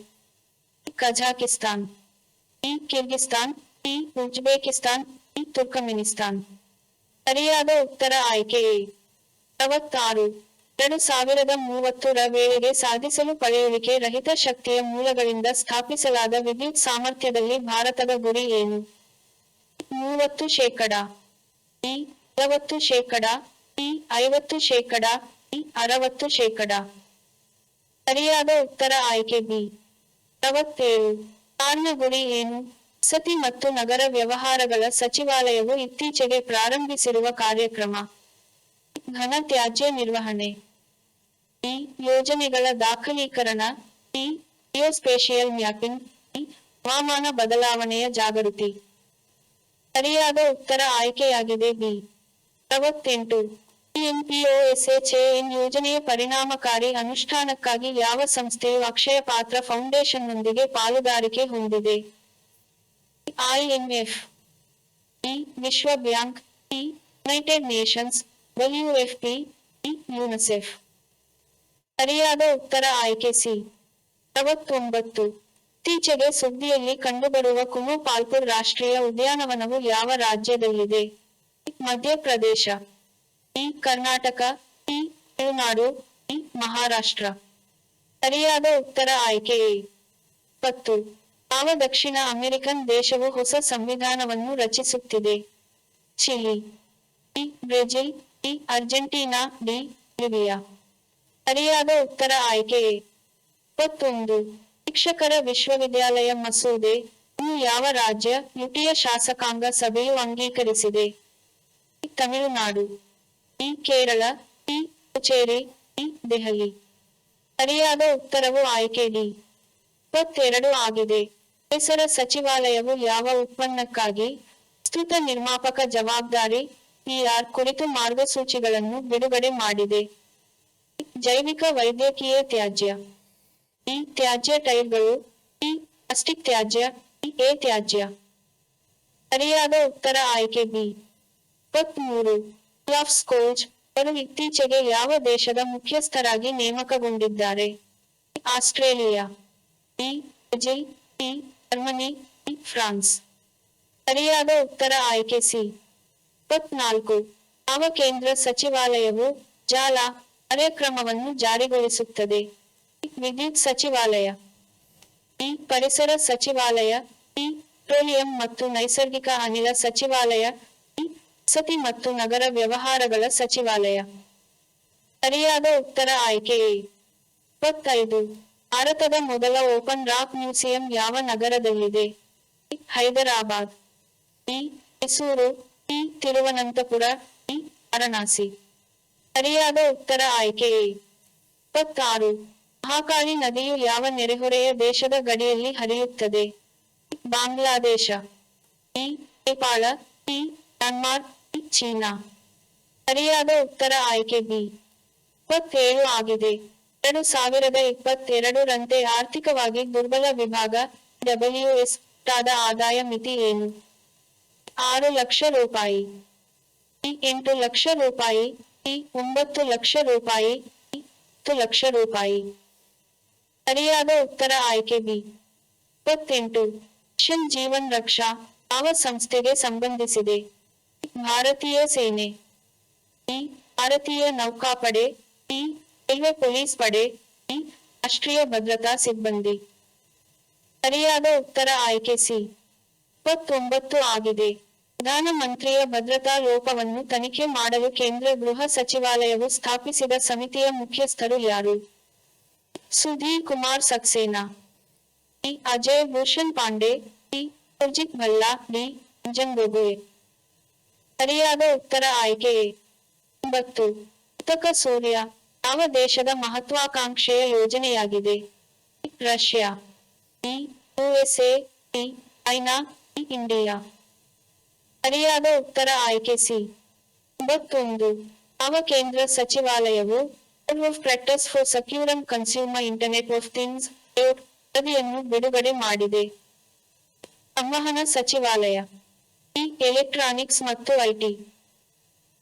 Kazakhstan, E. Kyrgyzstan, E. Uzbekistan, E. ತುರ್ಕಮೆನಿಸ್ತಾನ್. ಸರಿಯಾದ ಉತ್ತರ ಆಯ್ಕೆ ಎ. 66. 2030 ರ ವೇಳೆಗೆ ಸಾಧಿಸಲು ಪಳೆಯುಳಿಕೆ ರಹಿತ ಶಕ್ತಿಯ ಮೂಲಗಳಿಂದ ಸ್ಥಾಪಿಸಲಾದ ವಿದ್ಯುತ್ ಸಾಮರ್ಥ್ಯದಲ್ಲಿ ಭಾರತದ ಗುರಿ ಏನು? 30%, ಇ. 40%, ಇ. 50%, ಇ. 60%. ಸರಿಯಾದ ಉತ್ತರ ಆಯ್ಕೆ ಬಿ. 67. ಕಾರ್ನ ಗುರಿ ಏನು? ವಸತಿ ಮತ್ತು ನಗರ ವ್ಯವಹಾರಗಳ ಸಚಿವಾಲಯವು ಇತ್ತೀಚೆಗೆ ಪ್ರಾರಂಭಿಸಿರುವ ಕಾರ್ಯಕ್ರಮ. ಘನ ತ್ಯಾಜ್ಯ ನಿರ್ವಹಣೆ, ಇ. ಯೋಜನೆಗಳ ದಾಖಲೀಕರಣ, ಇ. Geospatial mapping, E. ಹವಾಮಾನ ಬದಲಾವಣೆಯ ಜಾಗೃತಿ. ಸರಿಯಾದ ಉತ್ತರ ಆಯ್ಕೆಯಾಗಿದೆ ಬಿ. 68. ಪಿಎಂಪಿಒಎಸ್ಎಚ್ಎಎನ್ ಯೋಜನೆಯ ಪರಿಣಾಮಕಾರಿ ಅನುಷ್ಠಾನಕ್ಕಾಗಿ ಯಾವ ಸಂಸ್ಥೆಯು ಅಕ್ಷಯ ಪಾತ್ರ ಫೌಂಡೇಶನ್ನೊಂದಿಗೆ ಪಾಲುದಾರಿಕೆ ಹೊಂದಿದೆ? IMF, E. ವಿಶ್ವ bank, E. United Nations, WFP, E. UNICEF. ಸರಿಯಾದ ಉತ್ತರ ಆಯ್ಕೆ ಸಿ. 69. ಇತ್ತೀಚೆಗೆ ಸುದ್ದಿಯಲ್ಲಿ ಕಂಡುಬರುವ ಕುನೋ ಪಾಲ್ಪುರ್ ರಾಷ್ಟ್ರೀಯ ಉದ್ಯಾನವನವು ಯಾವ ರಾಜ್ಯದಲ್ಲಿದೆ? Madhya Pradesh, E. Karnataka, E. Tamil Nadu, E. Maharashtra. ಸರಿಯಾದ ಉತ್ತರ ಆಯ್ಕೆ ಎ. 20. ಯಾವ ದಕ್ಷಿಣ ಅಮೆರಿಕನ್ ದೇಶವು ಹೊಸ ಸಂವಿಧಾನವನ್ನು ರಚಿಸುತ್ತಿದೆ? Chile, E. Brazil, E. Argentina, D. Libya. ಸರಿಯಾದ ಉತ್ತರ ಆಯ್ಕೆ ಎ. 21. ಶಿಕ್ಷಕರ ವಿಶ್ವವಿದ್ಯಾಲಯ ಮಸೂದೆ ಅನ್ನು ಯಾವ ರಾಜ್ಯ ಯುಟಿಯ ಶಾಸಕಾಂಗ ಸಭೆಯು ಅಂಗೀಕರಿಸಿದೆ? Tamil Nadu, E. Kerala, E. Puducherry, E. Delhi. ಸರಿಯಾದ ಉತ್ತರವು ಆಯ್ಕೆ ಡಿ. 22 ಆಗಿದೆ. ಪರಿಸರ ಸಚಿವಾಲಯವು ಯಾವ ಉತ್ಪನ್ನಕ್ಕಾಗಿ ವಿಸ್ತೃತ ನಿರ್ಮಾಪಕ ಜವಾಬ್ದಾರಿ (ಪಿಆರ್) ಕುರಿತು ಮಾರ್ಗಸೂಚಿಗಳನ್ನು ಬಿಡುಗಡೆ ಮಾಡಿದೆ? ಜೈವಿಕ ವೈದ್ಯಕೀಯ ತ್ಯಾಜ್ಯ, ಇ. ತ್ಯಾಜ್ಯ ಟೈರ್ಗಳು, ಇ. ಪ್ಲಾಸ್ಟಿಕ್ ತ್ಯಾಜ್ಯ, ಇ. ಎ ತ್ಯಾಜ್ಯ. ಸರಿಯಾದ ಉತ್ತರ ಆಯ್ಕೆ ಬಿ. 23. ಓಲಾಫ್ ಸ್ಕೋಲ್ಜ್ ಅವರು ಇತ್ತೀಚೆಗೆ ಯಾವ ದೇಶದ ಮುಖ್ಯಸ್ಥರಾಗಿ ನೇಮಕಗೊಂಡಿದ್ದಾರೆ? Australia, E. Brazil, E. Germany, E. France. ಸರಿಯಾದ ಉತ್ತರ ಆಯ್ಕೆ ಸಿ. 24. ಯಾವ ಕೇಂದ್ರ ಸಚಿವಾಲಯವು ಜಾಲ ಕಾರ್ಯಕ್ರಮವನ್ನು ಜಾರಿಗೊಳಿಸುತ್ತದೆ? ವಿದ್ಯುತ್ ಸಚಿವಾಲಯ, ಇ. ಪರಿಸರ ಸಚಿವಾಲಯ, ಇ. ಪೆಟ್ರೋಲಿಯಂ ಮತ್ತು ನೈಸರ್ಗಿಕ ಅನಿಲ ಸಚಿವಾಲಯ, ಇ. ವಸತಿ ಮತ್ತು ನಗರ ವ್ಯವಹಾರಗಳ ಸಚಿವಾಲಯ. ಸರಿಯಾದ ಉತ್ತರ ಆಯ್ಕೆ ಎ. 25. ಭಾರತದ ಮೊದಲ ಓಪನ್ ರಾಕ್ ಮ್ಯೂಸಿಯಂ ಯಾವ ನಗರದಲ್ಲಿದೆ? ಹೈದರಾಬಾದ್, ಇ. ಮೈಸೂರು, ಇ. ತಿರುವನಂತಪುರ, ಇ. ವಾರಣಾಸಿ. ಸರಿಯಾದ ಉತ್ತರ ಆಯ್ಕೆ ಎ. 26. ಮಹಾಕಾಳಿ ನದಿಯು ಯಾವ ನೆರೆಹೊರೆಯ ದೇಶದ ಗಡಿಯಲ್ಲಿ ಹರಿಯುತ್ತದೆ? Bangladesh, E. Nepal, E. Myanmar, E. China. ಸರಿಯಾದ ಉತ್ತರ ಆಯ್ಕೆ ಬಿ. 27 ಆಗಿದೆ. 2022 ರಂತೆ ಆರ್ಥಿಕವಾಗಿ ದುರ್ಬಲ ವಿಭಾಗ (ಡಬ್ಲ್ಯುಎಸ್) ಟಾದ ಆದಾಯ ಮಿತಿ ಏನು? 6 ಲಕ್ಷ ರೂಪಾಯಿ, ಇ. 8 ಲಕ್ಷ ರೂಪಾಯಿ, ಇ. 9 ಲಕ್ಷ ರೂಪಾಯಿ, ಇ. 10 ಲಕ್ಷ ರೂಪಾಯಿ. ಸರಿಯಾದ ಉತ್ತರ ಆಯ್ಕೆ ಬಿ. 28. ಮಿಷನ್ ಜೀವನ್ ರಕ್ಷಾ ಯಾವ ಸಂಸ್ಥೆಗೆ ಸಂಬಂಧಿಸಿದೆ? ಭಾರತೀಯ ಸೇನೆ, ಇ. ಭಾರತೀಯ ನೌಕಾಪಡೆ, ಇ. ರೈಲ್ವೆ ಪೊಲೀಸ್ ಪಡೆ, ಇ. ರಾಷ್ಟ್ರೀಯ ಭದ್ರತಾ ಸಿಬ್ಬಂದಿ. ಸರಿಯಾದ ಉತ್ತರ ಆಯ್ಕೆ ಸಿ. 29 ಆಗಿದೆ. ಪ್ರಧಾನಮಂತ್ರಿಯ ಭದ್ರತಾ ಲೋಪವನ್ನು ತನಿಖೆ ಮಾಡಲು ಕೇಂದ್ರ ಗೃಹ ಸಚಿವಾಲಯವು ಸ್ಥಾಪಿಸಿದ ಸಮಿತಿಯ ಮುಖ್ಯಸ್ಥರು ಯಾರು? ಸುಧೀರ್ ಕುಮಾರ್ ಸಕ್ಸೇನಾ, ಇ. ಅಜಯ್ ಭೂಷಣ್ ಪಾಂಡೆ, ಇ. ಸುರ್ಜಿತ್ ಭಲ್ಲಾ, ಡಿ. ರಂಜನ್ ಗೊಗೊಯ್. ಸರಿಯಾದ ಉತ್ತರ ಆಯ್ಕೆ ಎ. 9. ಕೃತಕ ಸೂರ್ಯ ಯಾವ ದೇಶದ ಮಹತ್ವಾಕಾಂಕ್ಷೆಯ ಯೋಜನೆಯಾಗಿದೆ? Russia, E. USA, E. China, E. India. ಸರಿಯಾದ ಉತ್ತರ ಆಯ್ಕೆ ಸಿ. 91. ಯಾವ ಕೇಂದ್ರ ಸಚಿವಾಲಯವು board of practice for secure and consumer internet of things ವರದಿಯನ್ನು ಬಿಡುಗಡೆ ಮಾಡಿದೆ? ಸಂವಹನ ಸಚಿವಾಲಯ. ಇ. ಎಲೆಕ್ಟ್ರಾನಿಕ್ಸ್ ಮತ್ತು ಐಟಿ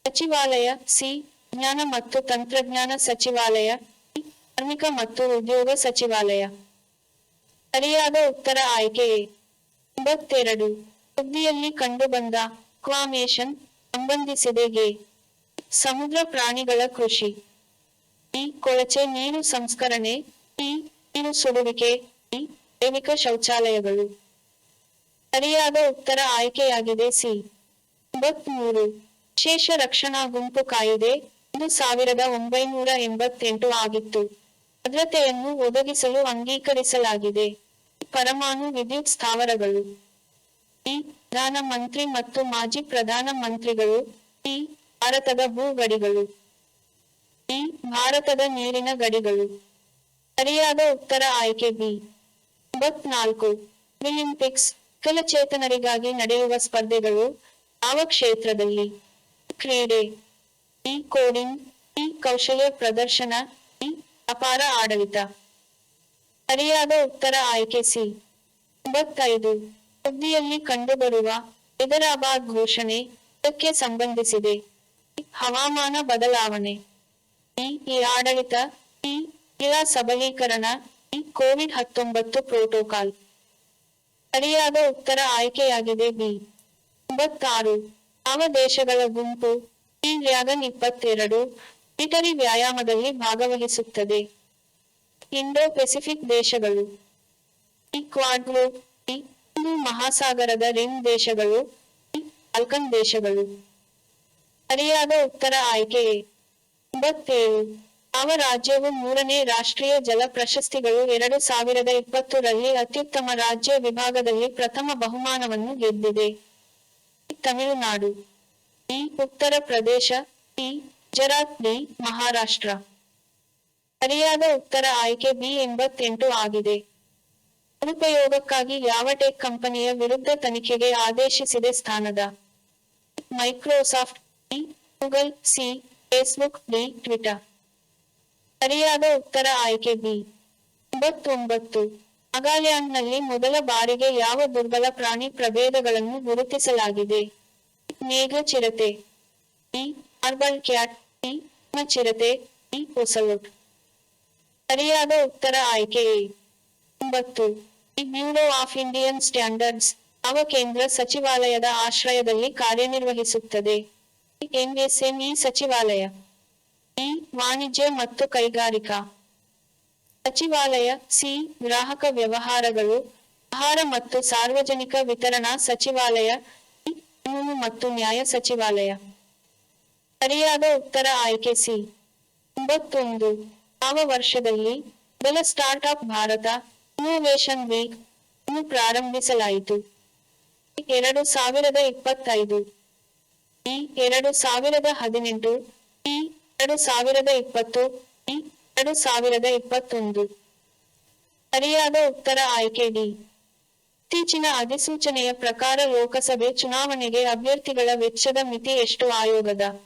ಸಚಿವಾಲಯ. ಸಿ. ವಿಜ್ಞಾನ ಮತ್ತು ತಂತ್ರಜ್ಞಾನ ಸಚಿವಾಲಯ. ಡಿ. ಕಾರ್ಮಿಕ ಮತ್ತು ಉದ್ಯೋಗ ಸಚಿವಾಲಯ. ಸರಿಯಾದ ಉತ್ತರ ಆಯ್ಕೆ ಎ. 92. ಸುದ್ದಿಯಲ್ಲಿ ಕಂಡುಬಂದ ಅಕ್ವಾಮೇಷನ್ ಸಂಬಂಧಿಸಿದೆ ಗೆ. ಸಮುದ್ರ ಪ್ರಾಣಿಗಳ ಕೃಷಿ. ಇ. ಕೊಳಚೆ ನೀರು ಸಂಸ್ಕರಣೆ. ಇ. ನೀರು ಸುಡುವಿಕೆ. ಇ. ಜೈವಿಕ ಶೌಚಾಲಯಗಳು. ಸರಿಯಾದ ಉತ್ತರ ಆಯ್ಕೆಯಾಗಿದೆ ಸಿ. 93. ವಿಶೇಷ ರಕ್ಷಣಾ ಗುಂಪು ಕಾಯಿದೆ 1988 ಆಗಿತ್ತು. ಭದ್ರತೆಯನ್ನು ಒದಗಿಸಲು ಅಂಗೀಕರಿಸಲಾಗಿದೆ. ಪರಮಾಣು ವಿದ್ಯುತ್ ಸ್ಥಾವರಗಳು. ಇ. ಪ್ರಧಾನ ಮಂತ್ರಿ ಮತ್ತು ಮಾಜಿ ಪ್ರಧಾನ ಮಂತ್ರಿಗಳು. ಇ. ಭಾರತದ ಭೂ ಗಡಿಗಳು. ಇ. ಭಾರತದ ನೀರಿನ ಗಡಿಗಳು. ಸರಿಯಾದ ಉತ್ತರ ಆಯ್ಕೆ ಬಿ. 94. ಒಲಿಂಪಿಕ್ಸ್ ವಿಕಲಚೇತನರಿಗಾಗಿ ನಡೆಯುವ ಸ್ಪರ್ಧೆಗಳು ಯಾವ ಕ್ಷೇತ್ರದಲ್ಲಿ? ಕ್ರೀಡೆ. ಇ. ಕೋಡಿಂಗ್. ಇ. ಕೌಶಲ್ಯ ಪ್ರದರ್ಶನ. ಇ. ವ್ಯಾಪಾರ ಆಡಳಿತ. ಸರಿಯಾದ ಉತ್ತರ ಆಯ್ಕೆ ಸಿ. 95. ಸುದ್ದಿಯಲ್ಲಿ ಕಂಡುಬರುವ ಹೈದರಾಬಾದ್ ಘೋಷಣೆ ಇದಕ್ಕೆ ಸಂಬಂಧಿಸಿದೆ? ಹವಾಮಾನ ಬದಲಾವಣೆ. ಇ. ಆಡಳಿತ. ಇ. ಮಹಿಳಾ ಸಬಲೀಕರಣ. ಇ. COVID-19 protocol. ಸರಿಯಾದ ಉತ್ತರ ಆಯ್ಕೆಯಾಗಿದೆ ಬಿ. 96. ಯಾವ ದೇಶಗಳ ಗುಂಪು ಈ ಡ್ರ್ಯಾಗನ್ 22 ಮಿಲಿಟರಿ ವ್ಯಾಯಾಮದಲ್ಲಿ ಭಾಗವಹಿಸುತ್ತದೆ? ಇಂಡೋ ಪೆಸಿಫಿಕ್ ದೇಶಗಳು. ಇ. Quad group. ಇ. ಹಿಂದೂ ಮಹಾಸಾಗರದ ರಿಮ್ ದೇಶಗಳು. ಇ. ಬಾಲ್ಕನ್ ದೇಶಗಳು. ಸರಿಯಾದ ಉತ್ತರ ಆಯ್ಕೆ ಎ. 97. ಯಾವ ರಾಜ್ಯವು 3ನೇ ರಾಷ್ಟ್ರೀಯ ಜಲ ಪ್ರಶಸ್ತಿಗಳು 2020 ರಲ್ಲಿ ಅತ್ಯುತ್ತಮ ರಾಜ್ಯ ವಿಭಾಗದಲ್ಲಿ ಪ್ರಥಮ ಬಹುಮಾನವನ್ನು ಗೆದ್ದಿದೆ? Tamil Nadu. E. Uttar Pradesh. E. Gujarat. D. Maharashtra. ಸರಿಯಾದ ಉತ್ತರ ಆಯ್ಕೆ ಬಿ. 88 ಆಗಿದೆ. ಸದುಪಯೋಗಕ್ಕಾಗಿ ಯಾವ ಟೆಕ್ ಕಂಪನಿಯ ವಿರುದ್ಧ ತನಿಖೆಗೆ ಆದೇಶಿಸಿದೆ ಸ್ಥಾನದ? Microsoft. E. Google. C. Facebook. D. Twitter. ಸರಿಯಾದ ಉತ್ತರ ಆಯ್ಕೆ ಬಿ. 99. ನಾಗಾಲ್ಯಾಂಡ್ನಲ್ಲಿ ಮೊದಲ ಬಾರಿಗೆ ಯಾವ ದುರ್ಬಲ ಪ್ರಾಣಿ ಪ್ರಭೇದಗಳನ್ನು ಗುರುತಿಸಲಾಗಿದೆ? ಮೇಘ ಚಿರತೆ. ಇ. Marble cat. ಇ. ಹಿಮ ಚಿರತೆ. ಇ. ಒಸಲೋಟ್. ಸರಿಯಾದ ಉತ್ತರ ಆಯ್ಕೆ A. 9. The bureau of Indian standards ಯಾವ ಕೇಂದ್ರ ಸಚಿವಾಲಯದ ಆಶ್ರಯದಲ್ಲಿ ಕಾರ್ಯನಿರ್ವಹಿಸುತ್ತದೆ? ಎಂಎಸ್ಎಂಇ ಸಚಿವಾಲಯ. ಇ. ವಾಣಿಜ್ಯ ಮತ್ತು ಕೈಗಾರಿಕಾ ಸಚಿವಾಲಯ. ಸಿ. ಗ್ರಾಹಕ ವ್ಯವಹಾರಗಳು, ಆಹಾರ ಮತ್ತು ಸಾರ್ವಜನಿಕ ವಿತರಣಾ ಸಚಿವಾಲಯ. ಇ. ಕಾನೂನು ಮತ್ತು ನ್ಯಾಯ ಸಚಿವಾಲಯ. ಸರಿಯಾದ ಉತ್ತರ ಆಯ್ಕೆ ಸಿ. 91. ಯಾವ ವರ್ಷದಲ್ಲಿ ಮೊದಲ ಸ್ಟಾರ್ಟ್ಅಪ್ ಭಾರತ ಇನ್ನೋವೇಷನ್ ವೀಕ್ ಅನ್ನು ಪ್ರಾರಂಭಿಸಲಾಯಿತು? 2025. ಇ. 2018. ಇ. 2020. ಇ. 2021. ಸರಿಯಾದ ಉತ್ತರ ಆಯ್ಕೆ ಡಿ. ಇತ್ತೀಚಿನ ಅಧಿಸೂಚನೆಯ ಪ್ರಕಾರ ಲೋಕಸಭೆ ಚುನಾವಣೆಗೆ ಅಭ್ಯರ್ಥಿಗಳ ವೆಚ್ಚದ ಮಿತಿ ಎಷ್ಟು? ಆಯೋಗದ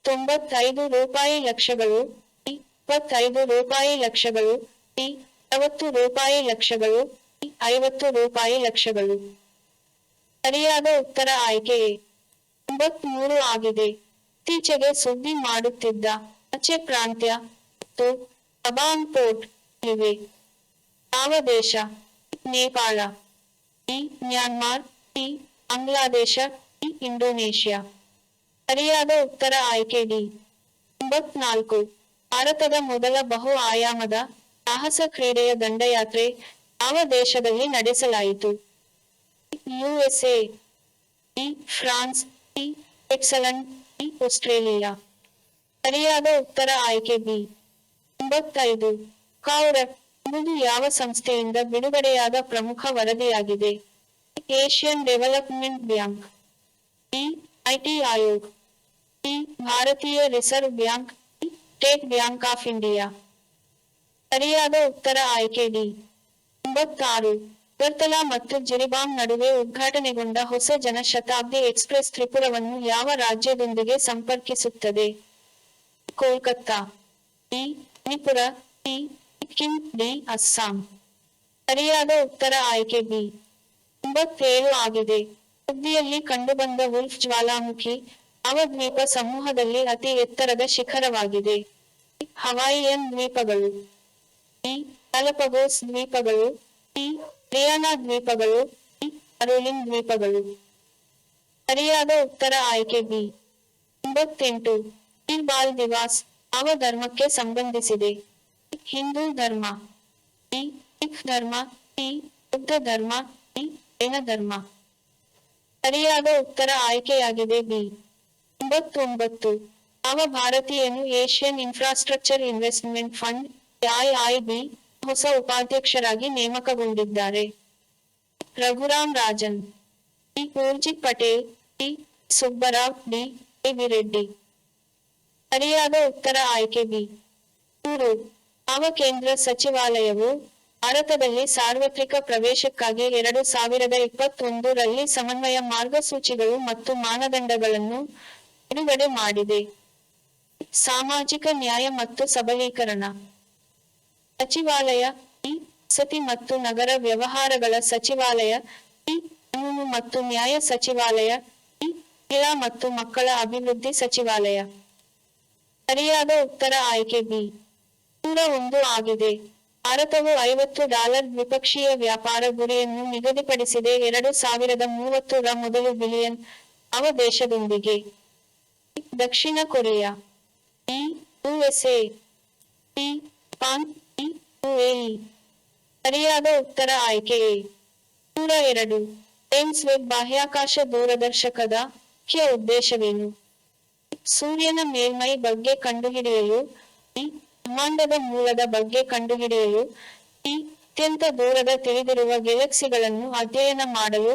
95 ರೂಪಾಯಿ ಲಕ್ಷಗಳು. ಇ. 25 ರೂಪಾಯಿ ಲಕ್ಷಗಳು. ಇ. 60 ರೂಪಾಯಿ ಲಕ್ಷಗಳು. ಇ. 50 ರೂಪಾಯಿ ಲಕ್ಷಗಳು. ಸರಿಯಾದ ಉತ್ತರ ಆಯ್ಕೆ ಎ. 93 ಆಗಿದೆ. ಇತ್ತೀಚೆಗೆ ಸುದ್ದಿ ಮಾಡುತ್ತಿದ್ದ ಆಚೆ ಪ್ರಾಂತ್ಯ ಮತ್ತು ಅಬಾಂಗ್ ಪೋರ್ಟ್ ಇವೆ. ಯಾವ ದೇಶ? Nepal. E. Myanmar. E. Bangladesh. E. Indonesia. ಸರಿಯಾದ ಉತ್ತರ ಆಯ್ಕೆ ಡಿ. 94. ಭಾರತದ ಮೊದಲ ಬಹು ಆಯಾಮದ ಸಾಹಸ ಕ್ರೀಡೆಯ ದಂಡಯಾತ್ರೆ ಯಾವ ದೇಶದಲ್ಲಿ ನಡೆಸಲಾಯಿತು? USA. E. France. E. Switzerland. E. Australia. ಸರಿಯಾದ ಉತ್ತರ ಆಯ್ಕೆ ಬಿ. 95. ಕೌರವ್ ಎಂಬುದು ಯಾವ ಸಂಸ್ಥೆಯಿಂದ ಬಿಡುಗಡೆಯಾದ ಪ್ರಮುಖ ವರದಿಯಾಗಿದೆ? Asian Development Bank. E. NITI Aayog. E. ಭಾರತೀಯ Reserve Bank. E. State Bank of India. ಸರಿಯಾದ ಉತ್ತರ ಆಯ್ಕೆ ಡಿ. 96. ಅಗರ್ತಲಾ ಮತ್ತು ಜಿರಿಬಾಮ್ ನಡುವೆ ಉದ್ಘಾಟನೆಗೊಂಡ ಹೊಸ ಜನಶತಾಬ್ದಿ ಎಕ್ಸ್ಪ್ರೆಸ್ ತ್ರಿಪುರವನ್ನು ಯಾವ ರಾಜ್ಯದೊಂದಿಗೆ ಸಂಪರ್ಕಿಸುತ್ತದೆ? Kolkata. E. Manipur. E. Sikkim. D. Assam. ಸರಿಯಾದ ಉತ್ತರ ಆಯ್ಕೆ ಬಿ. 97 ಆಗಿದೆ. ಸುದ್ದಿಯಲ್ಲಿ ಕಂಡುಬಂದ ವುಲ್ಫ್ ಜ್ವಾಲಾಮುಖಿ, ದ್ವೀಪ ಸಮೂಹದಲ್ಲಿ ಅತಿ ಎತ್ತರದ ಶಿಖರವಾಗಿದೆ. ಹವಾಯಿಯನ್ ದ್ವೀಪಗಳು, ಇ. ಗ್ಯಾಲಪಗೋಸ್ ದ್ವೀಪಗಳು, ಇ. ಲಿಯಾನಾ ದ್ವೀಪಗಳು, ಇ. ಕರೋಲಿನ್ ದ್ವೀಪಗಳು. ಸರಿಯಾದ ಉತ್ತರ ಆಯ್ಕೆ ಬಿ. 98. ಪೀರ್ ಬಾಲ್ ದಿವಾಸ್ ಯಾವ ಧರ್ಮಕ್ಕೆ ಸಂಬಂಧಿಸಿದೆ? ಹಿಂದೂ ಧರ್ಮ, ಇ. ಸಿಖ್ ಧರ್ಮ, ಇ. ಬುದ್ಧ ಧರ್ಮ, ಇ. ಜೈನ ಧರ್ಮ. ಸರಿಯಾದ ಉತ್ತರ ಆಯ್ಕೆಯಾಗಿದೆ ಬಿ. 99. ಯಾವ ಭಾರತೀಯನು ಏಷ್ಯನ್ ಇನ್ಫ್ರಾಸ್ಟ್ರಕ್ಚರ್ ಇನ್ವೆಸ್ಟ್ಮೆಂಟ್ ಫಂಡ್ (ಎಐಐಬಿ) ಹೊಸ ಉಪಾಧ್ಯಕ್ಷರಾಗಿ ನೇಮಕಗೊಂಡಿದ್ದಾರೆ? Raghuram Rajan, D. Urjit Patel, D. Subbarao, D. K. V. Reddy. ಸರಿಯಾದ ಉತ್ತರ ಆಯ್ಕೆ ಬಿ. 3. ಯಾವ ಕೇಂದ್ರ ಸಚಿವಾಲಯವು ಭಾರತದಲ್ಲಿ ಸಾರ್ವತ್ರಿಕ ಪ್ರವೇಶಕ್ಕಾಗಿ 2021 ರಲ್ಲಿ ಸಮನ್ವಯ ಮಾರ್ಗಸೂಚಿಗಳು ಮತ್ತು ಮಾನದಂಡಗಳನ್ನು ಬಿಡುಗಡೆ ಮಾಡಿದೆ? ಸಾಮಾಜಿಕ ನ್ಯಾಯ ಮತ್ತು ಸಬಲೀಕರಣ ಸಚಿವಾಲಯ, ಇ. ವಸತಿ ಮತ್ತು ನಗರ ವ್ಯವಹಾರಗಳ ಸಚಿವಾಲಯ, ಇ. ಕಾನೂನು ಮತ್ತು ನ್ಯಾಯ ಸಚಿವಾಲಯ, ಇ. ಮಹಿಳಾ ಮತ್ತು ಮಕ್ಕಳ ಅಭಿವೃದ್ಧಿ ಸಚಿವಾಲಯ. ಸರಿಯಾದ ಉತ್ತರ ಆಯ್ಕೆ ಬಿ. 101 ಆಗಿದೆ. ಭಾರತವು $50 ದ್ವಿಪಕ್ಷೀಯ ವ್ಯಾಪಾರ ಗುರಿಯನ್ನು ನಿಗದಿಪಡಿಸಿದೆ 2030 ರ ಮೊದಲು ಬಿಲಿಯನ್ ಯಾವ ದೇಶದೊಂದಿಗೆ? ದಕ್ಷಿಣ Korea, E. USA, E. Japan, E. UAE. ಸರಿಯಾದ ಉತ್ತರ ಆಯ್ಕೆ ಎ. 102. ಜೇಮ್ಸ್ ವೆಬ್ ಬಾಹ್ಯಾಕಾಶ ದೂರದರ್ಶಕದ ಮುಖ್ಯ ಉದ್ದೇಶವೇನು? ಸೂರ್ಯನ ಮೇಲ್ಮೈ ಬಗ್ಗೆ ಕಂಡುಹಿಡಿಯಲು, ಇ. ಬ್ರಹ್ಮಾಂಡದ ಮೂಲದ ಬಗ್ಗೆ ಕಂಡುಹಿಡಿಯಲು, ಇ. ಅತ್ಯಂತ ದೂರದ ತಿಳಿದಿರುವ ಗ್ಯಾಲಕ್ಸಿಗಳನ್ನು ಅಧ್ಯಯನ ಮಾಡಲು,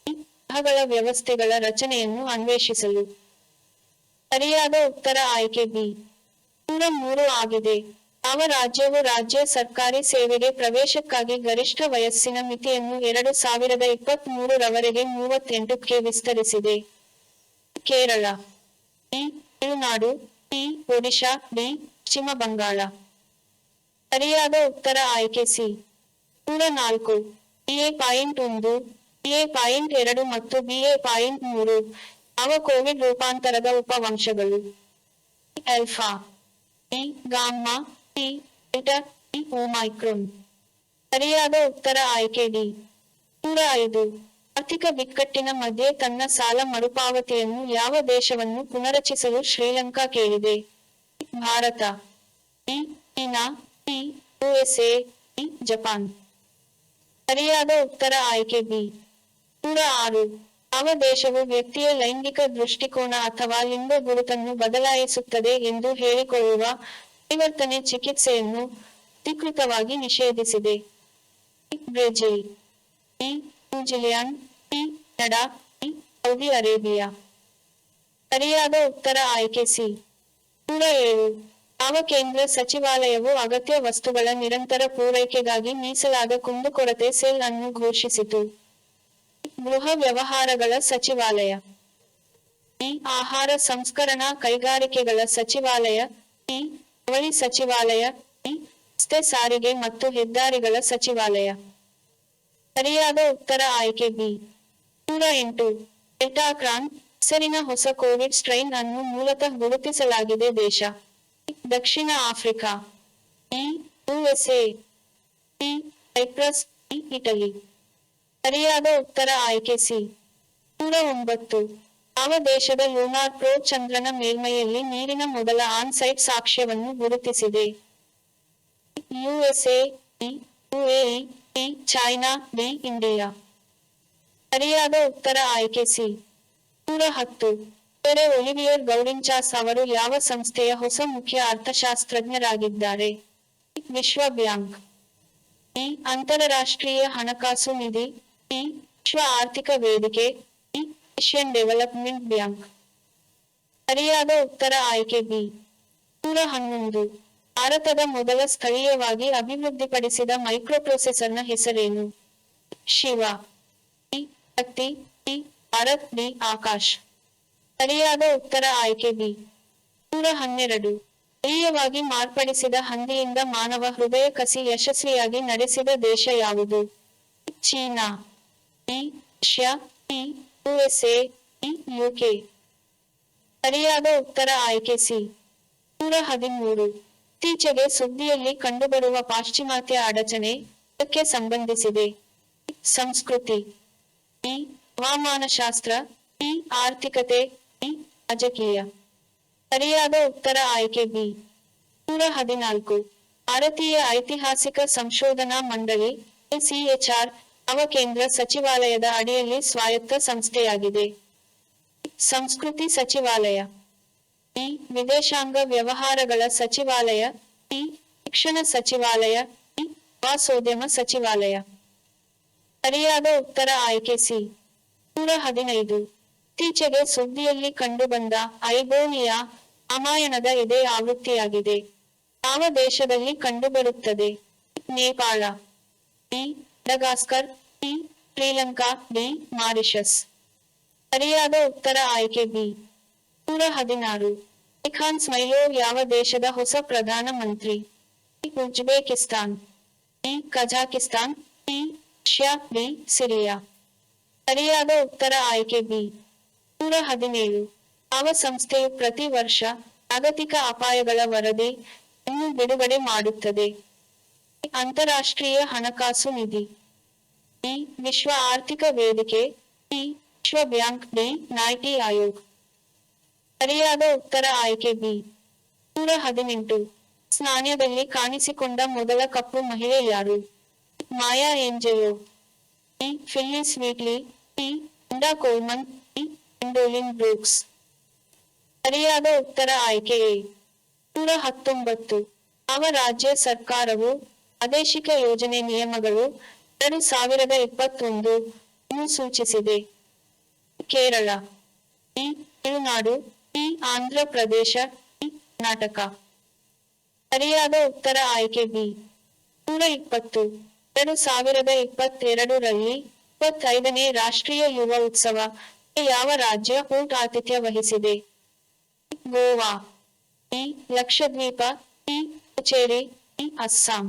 ಇ. ಗ್ರಹಗಳ ವ್ಯವಸ್ಥೆಗಳ ರಚನೆಯನ್ನು ಅನ್ವೇಷಿಸಲು. ಸರಿಯಾದ ಉತ್ತರ ಆಯ್ಕೆ ಬಿ. 103 ಆಗಿದೆ. ಯಾವ ರಾಜ್ಯವು ರಾಜ್ಯ ಸರ್ಕಾರಿ ಸೇವೆಗೆ ಪ್ರವೇಶಕ್ಕಾಗಿ ಗರಿಷ್ಠ ವಯಸ್ಸಿನ ಮಿತಿಯನ್ನು 2023 ರವರೆಗೆ 38ಕ್ಕೆ ವಿಸ್ತರಿಸಿದೆ? Kerala, E. Tamil Nadu, E. Odisha, D. ಪಶ್ಚಿಮ ಬಂಗಾಳ. ಸರಿಯಾದ ಉತ್ತರ ಆಯ್ಕೆ ಸಿ. 104. BA.1, BA.2 ಮತ್ತು BA.3 ಯಾವ ಕೋವಿಡ್ ರೂಪಾಂತರದ ಉಪವಂಶಗಳು? Alpha, E. Gamma, E. Delta, E. Omicron. ಸರಿಯಾದ ಉತ್ತರ ಆಯ್ಕೆ ಡಿ. 105. ಆರ್ಥಿಕ ಬಿಕ್ಕಟ್ಟಿನ ಮಧ್ಯೆ ತನ್ನ ಸಾಲ ಮರುಪಾವತಿಯನ್ನು ಯಾವ ದೇಶವನ್ನು ಪುನರಚಿಸಲು ಶ್ರೀಲಂಕಾ ಕೇಳಿದೆ? Bharat, E. China, E. USA, E. Japan. ಸರಿಯಾದ ಉತ್ತರ ಆಯ್ಕೆ ಬಿ. 106. ಯಾವ ದೇಶವು ವ್ಯಕ್ತಿಯ ಲೈಂಗಿಕ ದೃಷ್ಟಿಕೋನ ಅಥವಾ ಲಿಂಗ ಗುರುತನ್ನು ಬದಲಾಯಿಸುತ್ತದೆ ಎಂದು ಹೇಳಿಕೊಳ್ಳುವ ಪರಿವರ್ತನೆ ಚಿಕಿತ್ಸೆಯನ್ನು ಅಧಿಕೃತವಾಗಿ ನಿಷೇಧಿಸಿದೆ? Brazil, E. New Zealand, E. Canada, E. Saudi Arabia. ಸರಿಯಾದ ಉತ್ತರ ಆಯ್ಕೆ ಸಿ. 107. ಯಾವ ಕೇಂದ್ರ ಸಚಿವಾಲಯವು ಅಗತ್ಯ ವಸ್ತುಗಳ ನಿರಂತರ ಪೂರೈಕೆಗಾಗಿ ಮೀಸಲಾದ ಕುಂದುಕೊರತೆ ಸೆಲ್ ಅನ್ನು ಘೋಷಿಸಿತು? ಗೃಹ ವ್ಯವಹಾರಗಳ ಸಚಿವಾಲಯ, ಇ. ಆಹಾರ ಸಂಸ್ಕರಣಾ ಕೈಗಾರಿಕೆಗಳ ಸಚಿವಾಲಯ, ಇ. ಜವಳಿ ಸಚಿವಾಲಯ, ಇ. ರಸ್ತೆ ಸಾರಿಗೆ ಮತ್ತು ಹೆದ್ದಾರಿಗಳ ಸಚಿವಾಲಯ. ಸರಿಯಾದ ಉತ್ತರ ಆಯ್ಕೆ ಬಿ. 108. ಡೆಲ್ಟಾಕ್ರಾನ್ ಹೆಸರಿನ ಹೊಸ ಕೋವಿಡ್ ಸ್ಟ್ರೈನ್ ಅನ್ನು ಮೂಲತಃ ಗುರುತಿಸಲಾಗಿದೆ ದೇಶ? ದಕ್ಷಿಣ ಆಫ್ರಿಕಾ, ಇ. ಯುಎಸ್ಎ, ಇ. ಸೈಪ್ರಸ್, ಇ. ಇಟಲಿ. ಸರಿಯಾದ ಉತ್ತರ ಆಯ್ಕೆ ಸಿ. 109. ಯಾವ ದೇಶದ ಲೂನಾರ್ ಪ್ರೋಬ್ ಚಂದ್ರನ ಮೇಲ್ಮೈಯಲ್ಲಿ ನೀರಿನ ಮೊದಲ ಆನ್-ಸೈಟ್ ಸಾಕ್ಷ್ಯವನ್ನು ಗುರುತಿಸಿದೆ? USA, E. UAE, E. China, D. India. ಸರಿಯಾದ ಉತ್ತರ ಆಯ್ಕೆ ಸಿ. 110. ಬೇರೆ ಒಲಿವಿಯರ್ ಗೌಡಿನ್ಚಾಸ್ ಅವರು ಯಾವ ಸಂಸ್ಥೆಯ ಹೊಸ ಮುಖ್ಯ ಅರ್ಥಶಾಸ್ತ್ರಜ್ಞರಾಗಿದ್ದಾರೆ? ವಿಶ್ವ ಬ್ಯಾಂಕ್, ಇ. ಅಂತರರಾಷ್ಟ್ರೀಯ ಹಣಕಾಸು ನಿಧಿ, ಇ. ವಿಶ್ವ ಆರ್ಥಿಕ ವೇದಿಕೆ, ಇ. Asian Development Bank. ಸರಿಯಾದ ಉತ್ತರ ಆಯ್ಕೆ ಬಿ. 111. ಭಾರತದ ಮೊದಲ ಸ್ಥಳೀಯವಾಗಿ ಅಭಿವೃದ್ಧಿಪಡಿಸಿದ ಮೈಕ್ರೋಪ್ರೊಸೆಸರ್ನ ಹೆಸರೇನು? ಶಿವ, ಇ. ಶಕ್ತಿ, ಇ. ಭಾರತ್, ಡಿ. ಆಕಾಶ್. ಸರಿಯಾದ ಉತ್ತರ ಆಯ್ಕೆ ಬಿ. 112. ಸ್ಥಳೀಯವಾಗಿ ಮಾರ್ಪಡಿಸಿದ ಹಂದಿಯಿಂದ ಮಾನವ ಹೃದಯ ಕಸಿ ಯಶಸ್ವಿಯಾಗಿ ನಡೆಸಿದ ದೇಶ ಯಾವುದು? China, E. E Russia, E USA, E UK. ಸರಿಯಾದ ಉತ್ತರ ಆಯ್ಕೆ ಸಿ. 113. ಇತ್ತೀಚೆಗೆ ಸುದ್ದಿಯಲ್ಲಿ ಕಂಡುಬರುವ ಪಾಶ್ಚಿಮಾತ್ಯ ಅಡಚಣೆ ಇದಕ್ಕೆ ಸಂಬಂಧಿಸಿದೆ. ಸಂಸ್ಕೃತಿ, ಇ ಹವಾಮಾನಶಾಸ್ತ್ರ, ಇ ಆರ್ಥಿಕತೆ, ಇ ರಾಜಕೀಯ. ಸರಿಯಾದ ಉತ್ತರ ಆಯ್ಕೆ ಬಿ. 114. ಭಾರತೀಯ ಐತಿಹಾಸಿಕ ಸಂಶೋಧನಾ ಮಂಡಳಿ ಐಸಿಎಚ್ಆರ್ ಯಾವ ಕೇಂದ್ರ ಸಚಿವಾಲಯದ ಅಡಿಯಲ್ಲಿ ಸ್ವಾಯತ್ತ ಸಂಸ್ಥೆಯಾಗಿದೆ? ಸಂಸ್ಕೃತಿ ಸಚಿವಾಲಯ, ಇ ವಿದೇಶಾಂಗ ವ್ಯವಹಾರಗಳ ಸಚಿವಾಲಯ, ಇ ಶಿಕ್ಷಣ ಸಚಿವಾಲಯ, ಇ ಪ್ರವಾಸೋದ್ಯಮ ಸಚಿವಾಲಯ. ಸರಿಯಾದ ಉತ್ತರ ಆಯ್ಕೆ ಸಿ. 115. ಇತ್ತೀಚೆಗೆ ಸುದ್ದಿಯಲ್ಲಿ ಕಂಡುಬಂದ ಐಬೋನಿಯಾ ರಾಮಾಯಣದ ಇದೇ ಆವೃತ್ತಿಯಾಗಿದೆ. ಯಾವ ದೇಶದಲ್ಲಿ ಕಂಡುಬರುತ್ತದೆ? Nepal, B Madagascar, C Sri Lanka, D Mauritius. ಸರಿಯಾದ ಉತ್ತರ ಆಯ್ಕೆ ಬಿ. 116. ಇಖಾನ್ ಸ್ಮೈಲೋವ್ ಯಾವ ದೇಶದ ಹೊಸ Pradhan Mantri? Uzbekistan, E Kazakhstan, E Russia, D Syria. ಸರಿಯಾದ ಉತ್ತರ ಆಯ್ಕೆ ಬಿ. 117. ಯಾವ ಸಂಸ್ಥೆಯು ಪ್ರತಿ ವರ್ಷ ಜಾಗತಿಕ ಅಪಾಯಗಳ ವರದಿ ಯನ್ನು ಬಿಡುಗಡೆ ಮಾಡುತ್ತದೆ? ಅಂತಾರಾಷ್ಟ್ರೀಯ ಹಣಕಾಸು ನಿಧಿ, ಇ ವಿಶ್ವ ಆರ್ಥಿಕ ವೇದಿಕೆ, ಇ ವಿಶ್ವ ಬ್ಯಾಂಕ್, ಡಿ ನೀತಿ ಆಯೋಗ್. ಸರಿಯಾದ ಉತ್ತರ ಆಯ್ಕೆ ಬಿ. 118. ನಾಣ್ಯದಲ್ಲಿ ಕಾಣಿಸಿಕೊಂಡ ಮೊದಲ ಕಪ್ಪು ಮಹಿಳೆ ಯಾರು? Maya Angelou, E Phillis Wheatley, E Linda Coleman, E Gwendolyn Brooks. ಸರಿಯಾದ ಉತ್ತರ ಆಯ್ಕೆ ಎ. 119. ಯಾವ ರಾಜ್ಯ ಸರ್ಕಾರವು ಪ್ರಾದೇಶಿಕ ಯೋಜನೆ ನಿಯಮಗಳು 2021 ಅನ್ನು ಸೂಚಿಸಿದೆ? Kerala, E Tamil Nadu, E Andhra Pradesh, E Karnataka. ಸರಿಯಾದ ಉತ್ತರ ಆಯ್ಕೆ ಬಿ. 120. 2022 ರಲ್ಲಿ 25ನೇ ರಾಷ್ಟ್ರೀಯ ಯುವ ಉತ್ಸವ ಕ್ಕೆ ಯಾವ ರಾಜ್ಯ ಊಟ ಆತಿಥ್ಯ ವಹಿಸಿದೆ? Goa, E Lakshadweep, E Puducherry, E Assam.